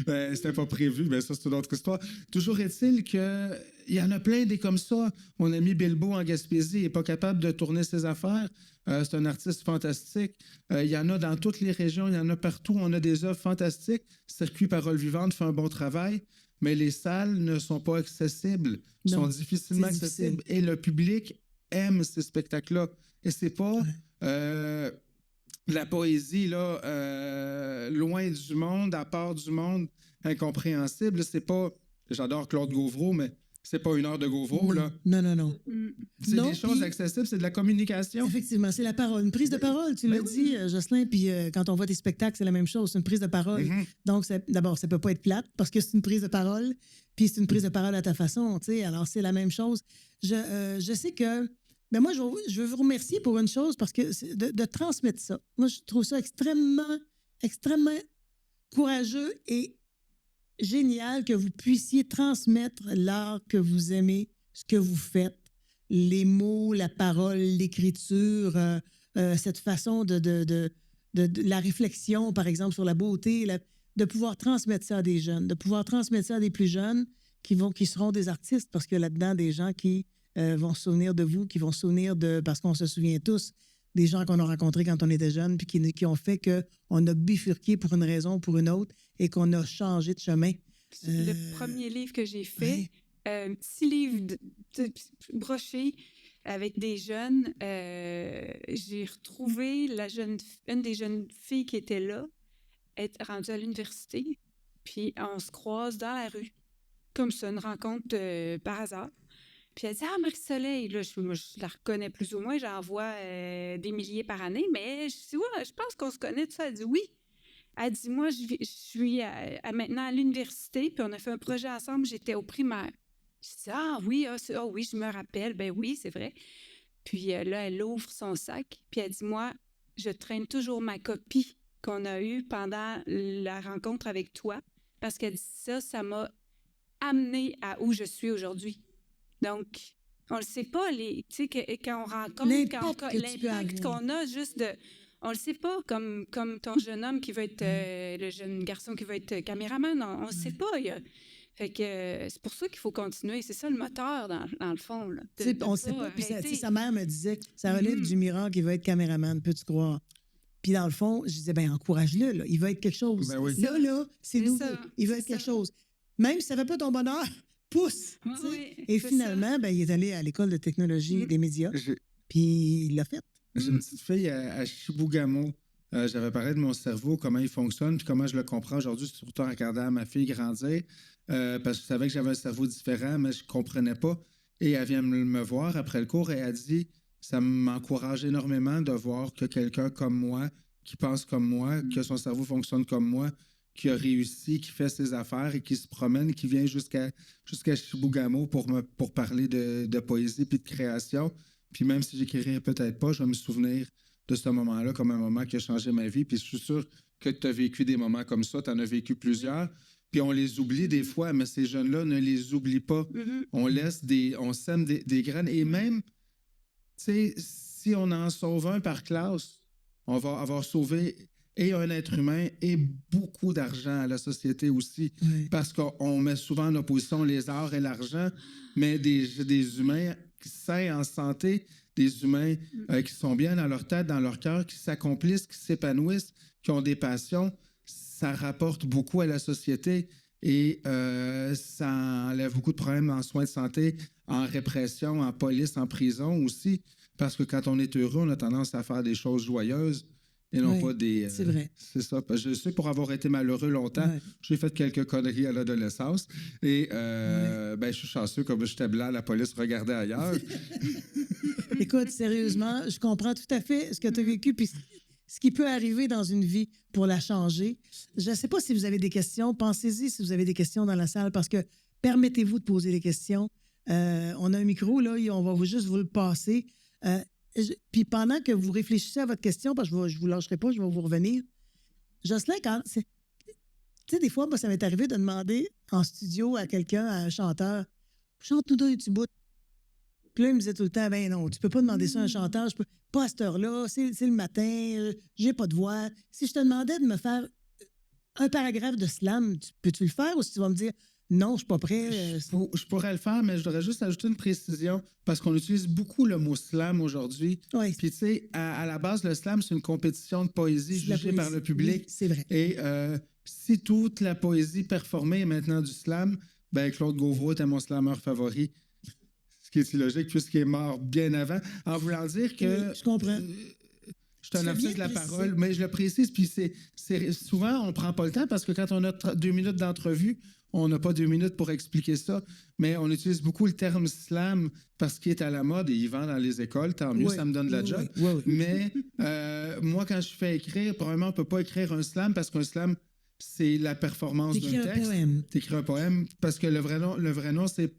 C'était pas prévu, mais ça, c'est une autre histoire. Toujours est-il qu'il y en a plein des comme ça. Mon ami Bilbo en Gaspésie n'est pas capable de tourner ses affaires. C'est un artiste fantastique. Il y en a dans toutes les régions, il y en a partout. On a des œuvres fantastiques. Circuit Parole Vivante fait un bon travail, mais les salles ne sont pas accessibles, sont difficilement accessibles. Et le public aime ces spectacles-là. Et c'est pas la poésie là, loin du monde, à part du monde, incompréhensible. C'est pas... J'adore Claude Gauvreau, mais... C'est pas 1 heure de Gauvreau, là. Non. C'est des choses accessibles, c'est de la communication. Effectivement, c'est la parole. Une prise de parole, tu l'as dit, Jocelyn, puis quand on voit tes spectacles, c'est la même chose, c'est une prise de parole. Donc, d'abord, ça peut pas être plate parce que c'est une prise de parole, puis c'est une prise de parole à ta façon, tu sais. Alors, c'est la même chose. Je sais que... Mais moi, je veux vous remercier pour une chose, parce que de transmettre ça. Moi, je trouve ça extrêmement courageux et génial que vous puissiez transmettre l'art que vous aimez, ce que vous faites, les mots, la parole, l'écriture, cette façon de la réflexion, par exemple, sur la beauté, de pouvoir transmettre ça à des jeunes, de pouvoir transmettre ça à des plus jeunes qui seront des artistes, parce qu'il y a là-dedans des gens qui vont se souvenir de vous, qui vont se souvenir parce qu'on se souvient tous des gens qu'on a rencontrés quand on était jeunes, puis qui ont fait qu'on a bifurqué pour une raison ou pour une autre et qu'on a changé de chemin. Le premier livre que j'ai fait, un petit livre broché avec des jeunes, j'ai retrouvé une des jeunes filles qui était là, être rendue à l'université, puis on se croise dans la rue, comme ça, une rencontre par hasard. Puis elle dit « Ah, Marie-Soleil! » Là, je la reconnais plus ou moins, j'en vois des milliers par année, mais je dis « Ouais, je pense qu'on se connaît, tout ça. » Elle dit « Oui. » Elle dit « Moi, je suis maintenant à l'université, puis on a fait un projet ensemble, j'étais au primaire. » Je dis « Ah oui, oui, je me rappelle. » Ben oui, c'est vrai. Puis là, elle ouvre son sac, puis elle dit « Moi, je traîne toujours ma copie qu'on a eue pendant la rencontre avec toi, parce qu'elle dit ça m'a amenée à où je suis aujourd'hui. » Donc, on le sait pas, tu sais, quand on rencontre, l'impact qu'on a juste de... On le sait pas, comme ton jeune homme qui veut être... le jeune garçon qui veut être caméraman, on le sait pas. Fait que c'est pour ça qu'il faut continuer. C'est ça le moteur, dans le fond. Là, on ne sait pas. Puis sa mère me disait, ça relève du miracle qui veut être caméraman, peux-tu croire? Puis dans le fond, je disais, ben encourage-le, là. Il veut être quelque chose. Ben oui. Là, c'est nouveau. Il veut être quelque chose. Même si ça ne fait pas ton bonheur, pousse. Et finalement, ben, il est allé à l'école de technologie des médias. Puis il l'a fait. J'ai une petite fille à Chibougamau. J'avais parlé de mon cerveau, comment il fonctionne, puis comment je le comprends aujourd'hui, surtout en regardant ma fille grandir, parce que je savais que j'avais un cerveau différent, mais je ne comprenais pas. Et elle vient me voir après le cours et elle dit « Ça m'encourage énormément de voir que quelqu'un comme moi, qui pense comme moi, que son cerveau fonctionne comme moi, qui a réussi, qui fait ses affaires et qui se promène, qui vient jusqu'à Chibougamau pour parler de poésie puis de création. » Puis même si j'écrirai peut-être pas, je vais me souvenir de ce moment-là comme un moment qui a changé ma vie. Puis je suis sûr que tu as vécu des moments comme ça, tu en as vécu plusieurs. Puis on les oublie des fois, mais ces jeunes-là ne les oublie pas. On sème des graines. Et même, tu sais, si on en sauve un par classe, on va avoir sauvé et un être humain et beaucoup d'argent à la société aussi. Parce qu'on met souvent en opposition les arts et l'argent, mais des humains sains, en santé, des humains qui sont bien dans leur tête, dans leur cœur, qui s'accomplissent, qui s'épanouissent, qui ont des passions, ça rapporte beaucoup à la société et ça enlève beaucoup de problèmes en soins de santé, en répression, en police, en prison aussi. Parce que quand on est heureux, on a tendance à faire des choses joyeuses et non pas des... c'est vrai. C'est ça. Je sais, pour avoir été malheureux longtemps, j'ai fait quelques conneries à l'adolescence et je suis chanceux, comme j'étais blanc, la police regardait ailleurs. Écoute, sérieusement, je comprends tout à fait ce que tu as vécu puis ce qui peut arriver dans une vie pour la changer. Je ne sais pas si vous avez des questions. Pensez-y si vous avez des questions dans la salle parce que permettez-vous de poser des questions. On a un micro, là, et on va juste vous le passer. Puis pendant que vous réfléchissez à votre question, parce que je ne vous lâcherai pas, je vais vous revenir. Jocelyn, tu sais, des fois, moi, ça m'est arrivé de demander en studio à quelqu'un, à un chanteur, chante-nous d'un petit bout. Puis là, il me disait tout le temps, ben non, tu peux pas demander ça à un chanteur, je peux pas à cette heure-là, c'est le matin, j'ai pas de voix. Si je te demandais de me faire un paragraphe de slam, peux-tu le faire ou si tu vas me dire, non, je suis pas prêt? Je pourrais le faire, mais je voudrais juste ajouter une précision parce qu'on utilise beaucoup le mot slam aujourd'hui. Oui. Puis, tu sais, à la base, le slam, c'est une compétition de poésie jugée par le public. Oui, c'est vrai. Et si toute la poésie performée est maintenant du slam, ben Claude Gauvreau était mon slameur favori. Ce qui est illogique puisqu'il est mort bien avant. En voulant dire que... Je comprends. Je suis un officier de la parole, mais je le précise. Puis c'est souvent, on ne prend pas le temps parce que quand on a 2 minutes d'entrevue, on n'a pas 2 minutes pour expliquer ça, mais on utilise beaucoup le terme slam parce qu'il est à la mode et il vend dans les écoles. Tant mieux, ça me donne de la job. Oui. Mais moi, quand je fais écrire, probablement, on ne peut pas écrire un slam parce qu'un slam, c'est la performance d'un texte. T'écris un poème. Parce que le vrai nom, c'est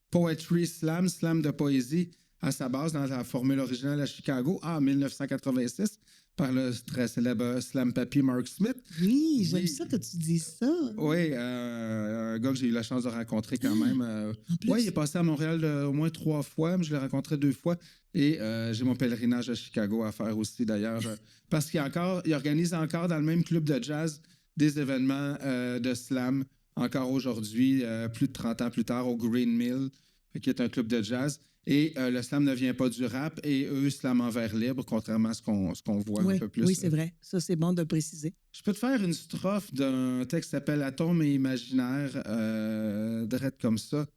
Poetry Slam, slam de poésie, à sa base dans la formule originale à Chicago en 1986 par le très célèbre slam papier Mark Smith. Oui, j'aime ça que tu dis ça. Oui, un gars que j'ai eu la chance de rencontrer quand même. Oui, il est passé à Montréal au moins 3 fois, mais je l'ai rencontré 2 fois. Et j'ai mon pèlerinage à Chicago à faire aussi, d'ailleurs. Parce qu'il organise encore dans le même club de jazz des événements de slam, encore aujourd'hui, plus de 30 ans plus tard, au Green Mill, qui est un club de jazz. Et le slam ne vient pas du rap, et eux, slam en vers libre, contrairement à ce qu'on voit un peu plus. Oui, c'est vrai. Ça, c'est bon de le préciser. Je peux te faire une strophe d'un texte qui s'appelle Atomes et imaginaire, drette comme ça.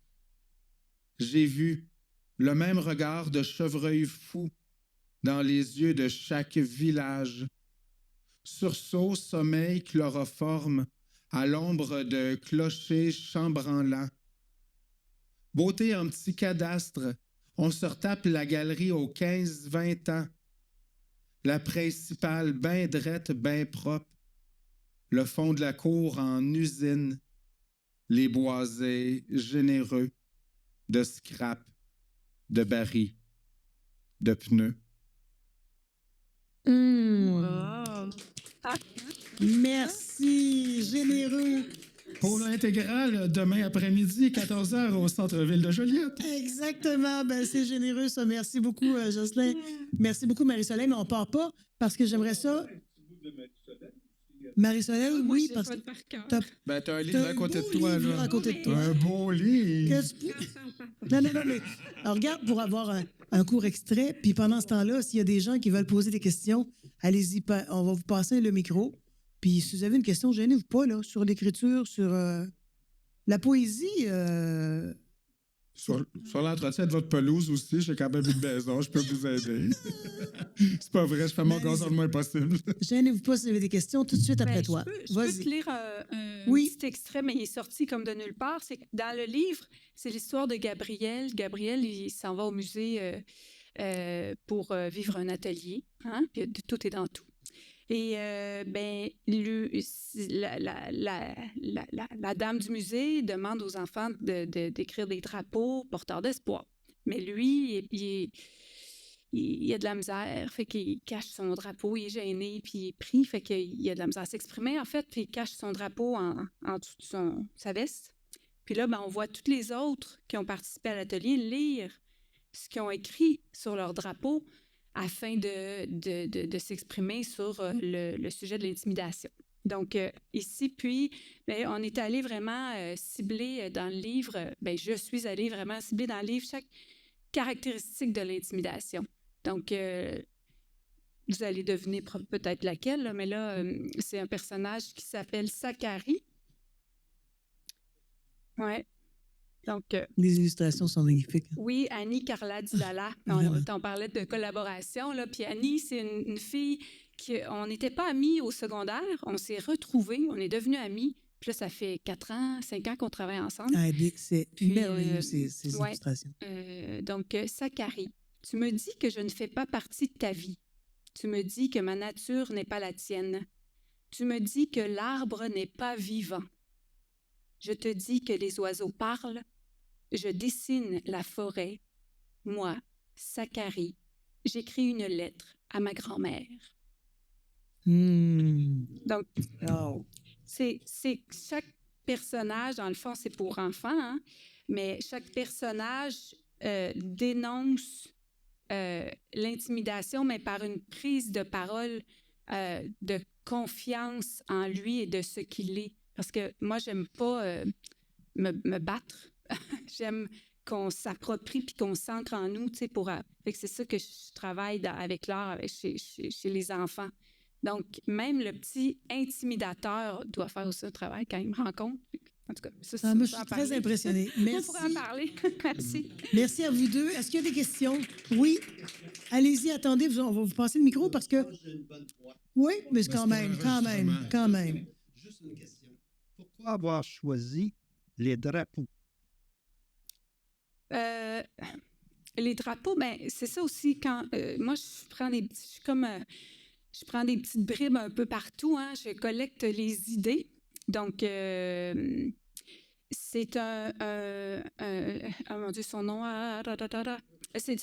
J'ai vu le même regard de chevreuil fou dans les yeux de chaque village. Sursaut, sommeil, chloroforme, à l'ombre de clochers chambranlants. Beauté en petit cadastre, on se retape la galerie aux 15-20 ans. La principale, ben drette, ben propre. Le fond de la cour en usine. Les boisés généreux de scrap, de barils, de pneus. Merci, généreux. Pôle intégral, demain après-midi, 14h, au centre-ville de Joliette. Exactement. Ben, c'est généreux, ça. Merci beaucoup, Jocelyn. Merci beaucoup, Marie-Soleil. Mais on ne part pas parce que j'aimerais ça. Marie-Soleil, oui, parce que t'as un livre à côté de toi, là. À côté de toi. Un beau livre. Non, mais alors, regarde, pour avoir un court extrait, puis pendant ce temps-là, s'il y a des gens qui veulent poser des questions, allez-y, on va vous passer le micro. Puis si vous avez une question, gênez-vous pas, là, sur l'écriture, sur la poésie. Sur l'entretien de votre pelouse aussi, j'ai quand même une maison, je peux vous aider. C'est pas vrai, je fais mon gazon le moins possible. Gênez-vous pas si vous avez des questions, tout de suite après toi. Je peux te lire un petit extrait, mais il est sorti comme de nulle part. C'est dans le livre, c'est l'histoire de Gabriel. Gabriel, il s'en va au musée pour vivre un atelier. Hein? Puis tout est dans tout. Et la dame du musée demande aux enfants d'écrire des drapeaux porteurs d'espoir. Mais lui, il a de la misère, fait qu'il cache son drapeau, il est gêné, puis il est pris, fait qu'il a de la misère à s'exprimer, en fait, puis il cache son drapeau en dessous de sa veste. Puis là, on voit tous les autres qui ont participé à l'atelier lire ce qu'ils ont écrit sur leur drapeau afin de s'exprimer sur le sujet de l'intimidation. Donc, ici, puis, on est allé vraiment cibler dans le livre, je suis allée vraiment cibler dans le livre chaque caractéristique de l'intimidation. Donc, vous allez deviner peut-être laquelle, là, mais là, c'est un personnage qui s'appelle Sakari. Ouais. Donc, les illustrations sont magnifiques. Oui, Annie Carla Didala. On parlait de collaboration, là. Puis Annie, c'est une fille on n'était pas amies au secondaire. On s'est retrouvés, on est devenus amies. Puis là, ça fait 4 ans, 5 ans qu'on travaille ensemble. Ah, c'est merveilleux, ces illustrations. Donc, Sakari, tu me dis que je ne fais pas partie de ta vie. Tu me dis que ma nature n'est pas la tienne. Tu me dis que l'arbre n'est pas vivant. Je te dis que les oiseaux parlent. Je dessine la forêt. Moi, Sakari, j'écris une lettre à ma grand-mère. Donc, c'est chaque personnage, dans le fond, c'est pour enfants, hein, mais chaque personnage dénonce l'intimidation, mais par une prise de parole de confiance en lui et de ce qu'il est. Parce que moi, j'aime pas me battre. J'aime qu'on s'approprie puis qu'on s'ancre en nous, tu sais, fait que c'est ça que je travaille avec l'art chez les enfants. Donc, même le petit intimidateur doit faire aussi un travail quand il me rencontre. En tout cas, ça moi, je suis très impressionnée. Merci. On pourrait en parler. Merci. Merci à vous deux. Est-ce qu'il y a des questions? Oui. Allez-y, attendez, on va vous passer le micro parce que... Oui, mais quand même. Juste une question. Pourquoi avoir choisi les drapeaux? Les drapeaux, c'est ça aussi. Quand moi, je prends des petites bribes un peu partout. Hein, je collecte les idées. Donc, c'est mon Dieu, son nom. C'est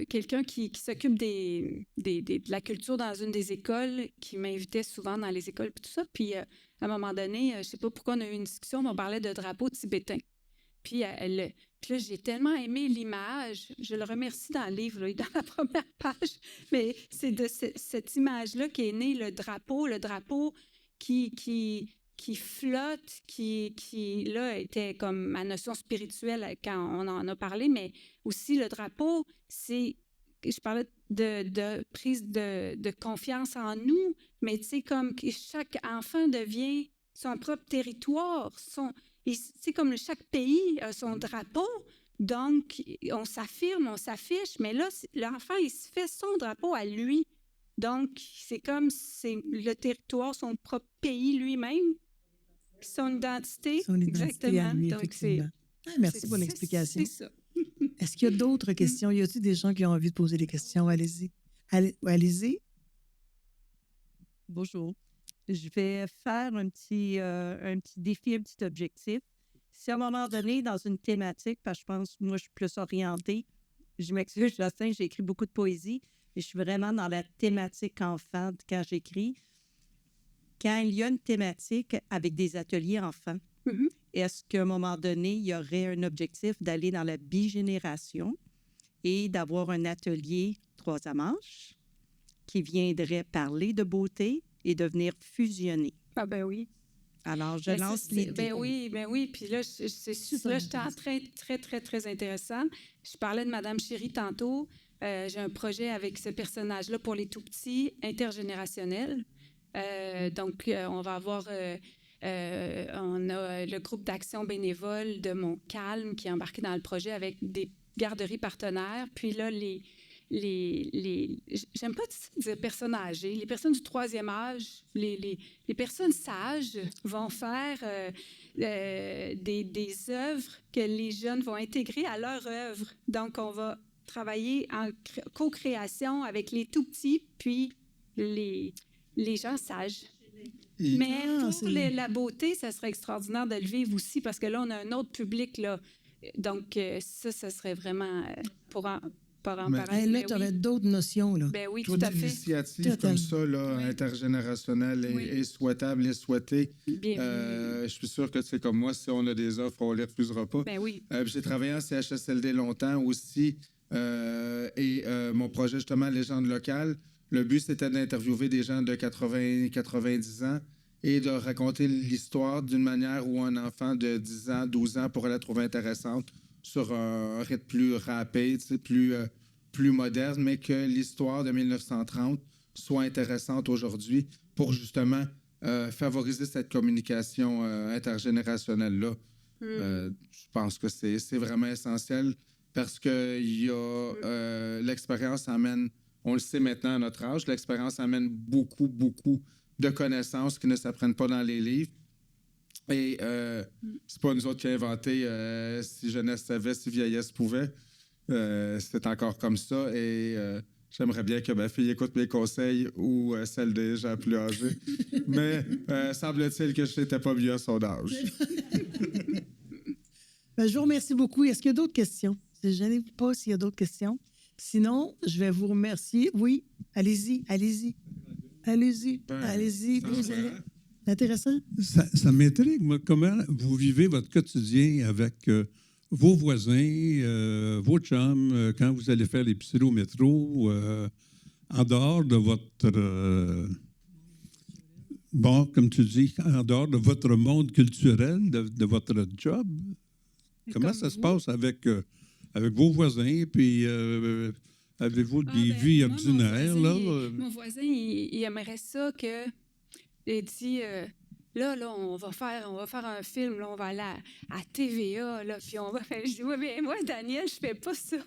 quelqu'un qui s'occupe de la culture dans une des écoles, qui m'invitait souvent dans les écoles, puis tout ça. Puis, à un moment donné, je ne sais pas pourquoi on a eu une discussion, mais on parlait de drapeau tibétain. Puis là, j'ai tellement aimé l'image. Je le remercie dans le livre, là, dans la première page. Mais c'est de cette image-là qu'est né le drapeau qui flotte, qui là, était comme ma notion spirituelle quand on en a parlé, mais aussi le drapeau, je parlais de prise de confiance en nous, mais tu sais, comme que chaque enfant devient son propre territoire, c'est comme chaque pays a son drapeau, donc on s'affirme, on s'affiche, mais là, l'enfant, il se fait son drapeau à lui. Donc, c'est comme c'est le territoire, son propre pays lui-même, son identité. Exactement. À lui, donc, merci pour l'explication. C'est ça. Est-ce qu'il y a d'autres questions? Y a-t-il des gens qui ont envie de poser des questions? Allez-y. Allez-y. Bonjour. Je vais faire un petit défi, un petit objectif. Si à un moment donné, dans une thématique, parce que je pense, moi, je suis plus orientée, je m'excuse, Justin, j'ai écrit beaucoup de poésie, mais je suis vraiment dans la thématique enfant quand j'écris. Quand il y a une thématique avec des ateliers enfants, est-ce qu'à un moment donné, il y aurait un objectif d'aller dans la bigénération et d'avoir un atelier 3 à manche qui viendrait parler de beauté et de venir fusionner? Ah ben oui. Alors, je lance l'idée. Ben oui. Puis là, j'étais en train très, très, très intéressant. Je parlais de Mme Chéry tantôt. J'ai un projet avec ce personnage-là pour les tout-petits, intergénérationnel. Donc, on va avoir... on a le groupe d'action bénévole de Montcalm qui est embarqué dans le projet avec des garderies partenaires. Puis là, j'aime pas dire personnes âgées, les personnes du 3e âge, les personnes sages vont faire des œuvres que les jeunes vont intégrer à leur œuvre. Donc, on va travailler en co-création avec les tout-petits, puis les gens sages. Mais pour la beauté, ça serait extraordinaire de le vivre aussi, parce que là, on a un autre public, là. Donc, ça serait vraiment pour en parler. Hey, là, tu aurais d'autres notions. Là. Ben oui, Toute tout à fait. initiative comme ça, là, intergénérationnelle, est souhaitable et souhaitée. Je suis sûr que, tu sais, comme moi, si on a des offres, on ne les refusera pas. Ben oui. J'ai travaillé en CHSLD longtemps aussi. Mon projet, justement, Légende locale, le but, c'était d'interviewer des gens de 80, 90 ans et de raconter l'histoire d'une manière où un enfant de 10 ans, 12 ans pourrait la trouver intéressante sur un rythme plus rapide, plus moderne, mais que l'histoire de 1930 soit intéressante aujourd'hui pour justement favoriser cette communication intergénérationnelle-là. Je pense que c'est vraiment essentiel parce que l'expérience amène, on le sait maintenant à notre âge, l'expérience amène beaucoup, beaucoup de connaissances qui ne s'apprennent pas dans les livres. Et c'est pas nous autres qui avons inventé si jeunesse savait, si vieillesse pouvait. C'est encore comme ça. Et j'aimerais bien que ma fille écoute mes conseils ou celle des gens plus âgés. Mais semble-t-il que je n'étais pas mieux à son âge. Ben, je vous remercie beaucoup. Est-ce qu'il y a d'autres questions? Je ne sais pas s'il y a d'autres questions. Sinon, je vais vous remercier. Oui, allez-y. Intéressant. Ça m'intrigue, moi, comment vous vivez votre quotidien avec vos voisins, vos chums, quand vous allez faire l'épicerie au métro, en dehors de votre... comme tu dis, en dehors de votre monde culturel, de votre job. Comment ça se passe avec vos voisins, puis avez-vous des vies ordinaires? Mon voisin, il aimerait ça que... Il dit, là, on va faire un film, là, on va aller à TVA, là, puis on va faire... Je dis, oui, mais moi, Daniel, je fais pas ça.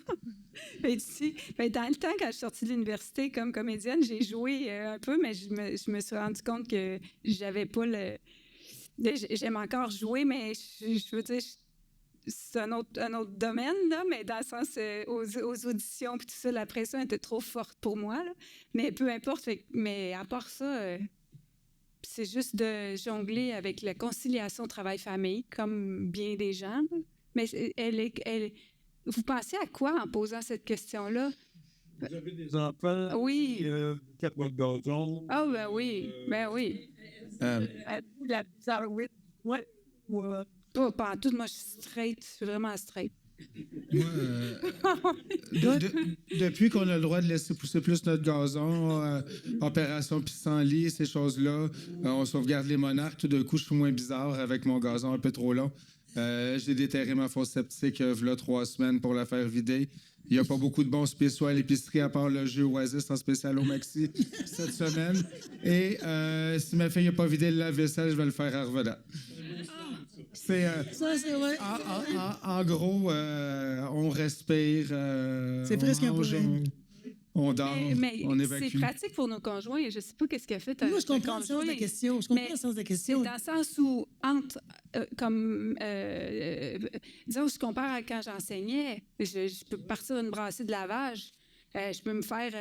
Il dit, dans le temps, quand je suis sortie de l'université comme comédienne, j'ai joué un peu, mais je me suis rendu compte que j'avais pas le... J'aime encore jouer, mais je veux dire... C'est un autre domaine, là, mais dans le sens aux auditions puis tout ça, la pression était trop forte pour moi. Là. Mais peu importe. Mais à part ça, c'est juste de jongler avec la conciliation travail-famille, comme bien des gens. Là. Mais vous pensez à quoi en posant cette question-là? Vous avez des enfants? Oui. 4 mois de gazon? Ah, ben oui. Ben oui. La bizarroïde. Ouais. Pas en tout, moi, je suis straight. Je suis vraiment straight. Moi, depuis qu'on a le droit de laisser pousser plus notre gazon, opération pissenlit, ces choses-là, on sauvegarde les monarques, tout d'un coup, je suis moins bizarre avec mon gazon un peu trop long. J'ai déterré ma fosse septique là 3 semaines pour la faire vider. Il n'y a pas beaucoup de bons spéciaux à l'épicerie à part le jeu Oasis en spécial au Maxi cette semaine. Et si ma fille n'a pas vidé le lave-vaisselle, je vais le faire à revenant. Ça, c'est vrai. En gros, on respire, c'est presque un projet. On dort, mais on évacue. C'est pratique pour nos conjoints. Je ne sais pas qu'est-ce qu'elle fait. Moi, je comprends le sens de la question. C'est dans le sens où, disons, je compare à quand j'enseignais, je peux partir d'une brassée de lavage, je peux me faire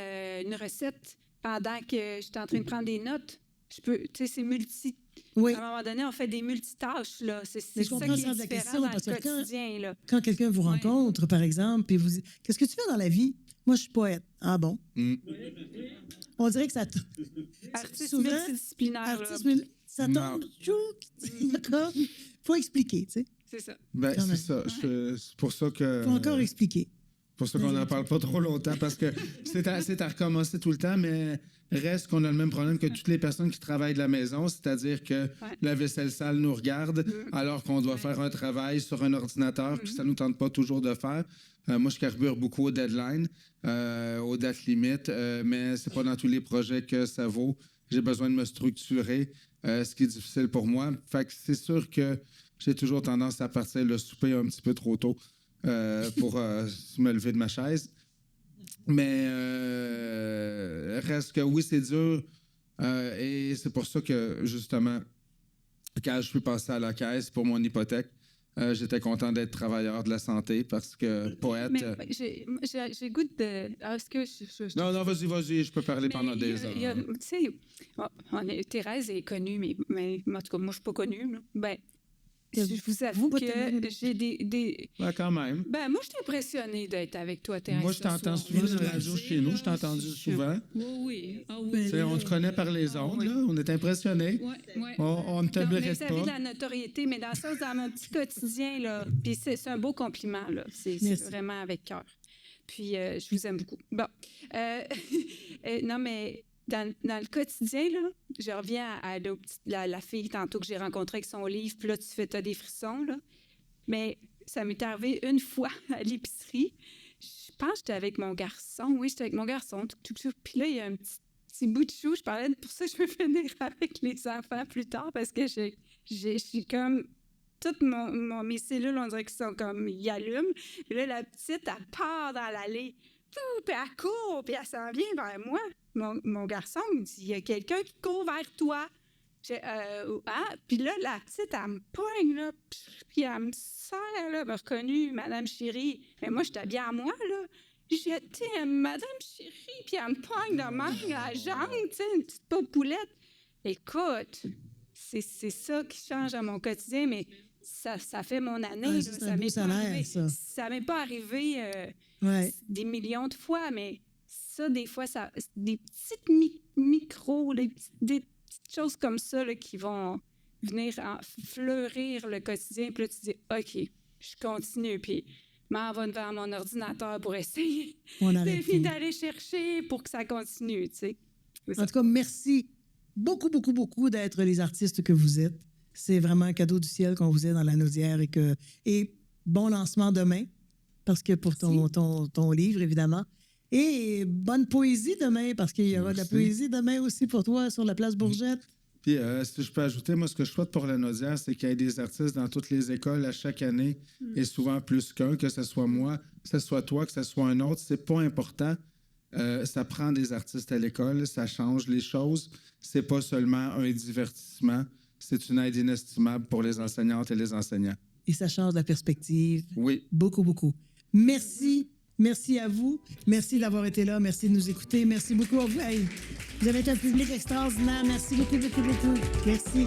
une recette pendant que je suis en train de prendre des notes. Je peux, tu sais, c'est multi. Oui. À un moment donné, on fait des multitâches, là. C'est ça qui est différent dans le quotidien, là. Quand quelqu'un vous rencontre, par exemple, et vous dit « Qu'est-ce que tu fais dans la vie? » « Moi, je suis poète. » « Ah bon? On dirait que ça... Artiste multidisciplinaire. Ça tombe. Il faut expliquer, tu sais. C'est ça. Ben, c'est ça. C'est pour ça que... Il faut encore expliquer. Pour ça qu'on n'en parle pas trop longtemps, parce que c'est à recommencer tout le temps, mais reste qu'on a le même problème que toutes les personnes qui travaillent de la maison, c'est-à-dire que la vaisselle sale nous regarde, alors qu'on doit faire un travail sur un ordinateur, puis ça ne nous tente pas toujours de faire. Moi, je carbure beaucoup aux deadlines, aux dates limites, mais c'est pas dans tous les projets que ça vaut. J'ai besoin de me structurer, ce qui est difficile pour moi. Fait que c'est sûr que j'ai toujours tendance à partir le souper un petit peu trop tôt. Pour me lever de ma chaise. Mais reste que oui, c'est dur. Et c'est pour ça que, justement, quand je suis passé à la caisse pour mon hypothèque, j'étais content d'être travailleur de la santé parce que poète... Mais j'ai goût de... Est-ce que Non, vas-y, je peux parler pendant des heures. Tu sais, Thérèse est connue, mais en tout cas, moi, je ne suis pas connue. Ben, Je vous avoue Pas que tellement. j'ai des... Ouais, quand même. Ben, moi, je suis impressionnée d'être avec toi, Thérèse. Moi, je t'entends souvent à la radio chez nous. Je t'ai entendu souvent. Oui, oui. Ah oui. Tu sais, on te connaît par les ondes, là. On est impressionnés. Ouais. On ne te Non, mais mérite vous avez de pas. la notoriété, mais dans le sens, dans mon petit quotidien, là, puis c'est un beau compliment, là. C'est Merci. vraiment avec cœur. Puis, je vous aime beaucoup. Bon. Non, mais dans le quotidien, là, je reviens à la fille tantôt que j'ai rencontrée avec son livre, puis là, t'as des frissons, là. Mais ça m'est arrivé une fois à l'épicerie. Je pense que j'étais avec mon garçon. Oui, j'étais avec mon garçon. Puis là, il y a un petit bout de chou. Je parlais pour ça que je veux finir avec les enfants plus tard parce que je suis comme... Toutes mes cellules, on dirait qu'ils sont comme... Ils allument. Puis là, la petite, elle part dans l'allée. Puis elle court, puis elle s'en vient vers moi. Mon garçon me dit, il y a quelqu'un qui court vers toi. Puis là, la petite, elle me poigne, là, puis elle me serre, là, elle m'a reconnue, Madame Chérie. Mais moi, j'étais bien à moi, là. J'étais Madame Chérie, puis elle me poigne de même, la jambe, tu sais, une petite poulette. Écoute, c'est ça qui change à mon quotidien, mais ça fait mon année. Ouais, là. c'est un beau salaire, ça. Ça m'est pas arrivé Ouais. des millions de fois, mais ça, des fois, des petites micros, des petites choses comme ça là, qui vont venir fleurir le quotidien. Puis là, tu dis, OK, je continue. Puis je m'en vais devant mon ordinateur pour essayer On arrête plus. d'aller chercher pour que ça continue, tu sais. En tout cas, merci beaucoup, beaucoup, beaucoup d'être les artistes que vous êtes. C'est vraiment un cadeau du ciel qu'on vous ait dans la Naudière et bon lancement demain, parce que pour ton livre, évidemment. Et bonne poésie demain, parce qu'il y aura de la Merci. poésie demain aussi pour toi sur la place Bourgette. Puis, si je peux ajouter, moi, ce que je souhaite pour la Naudière, c'est qu'il y ait des artistes dans toutes les écoles à chaque année, et souvent plus qu'un, que ce soit moi, que ce soit toi, que ce soit un autre. C'est pas important. Ça prend des artistes à l'école, ça change les choses. C'est pas seulement un divertissement, c'est une aide inestimable pour les enseignantes et les enseignants. Et ça change la perspective. Oui. Beaucoup, beaucoup. Merci. Merci à vous. Merci d'avoir été là. Merci de nous écouter. Merci beaucoup à vous. Hey, vous avez été un public extraordinaire. Merci beaucoup, beaucoup, beaucoup. Merci.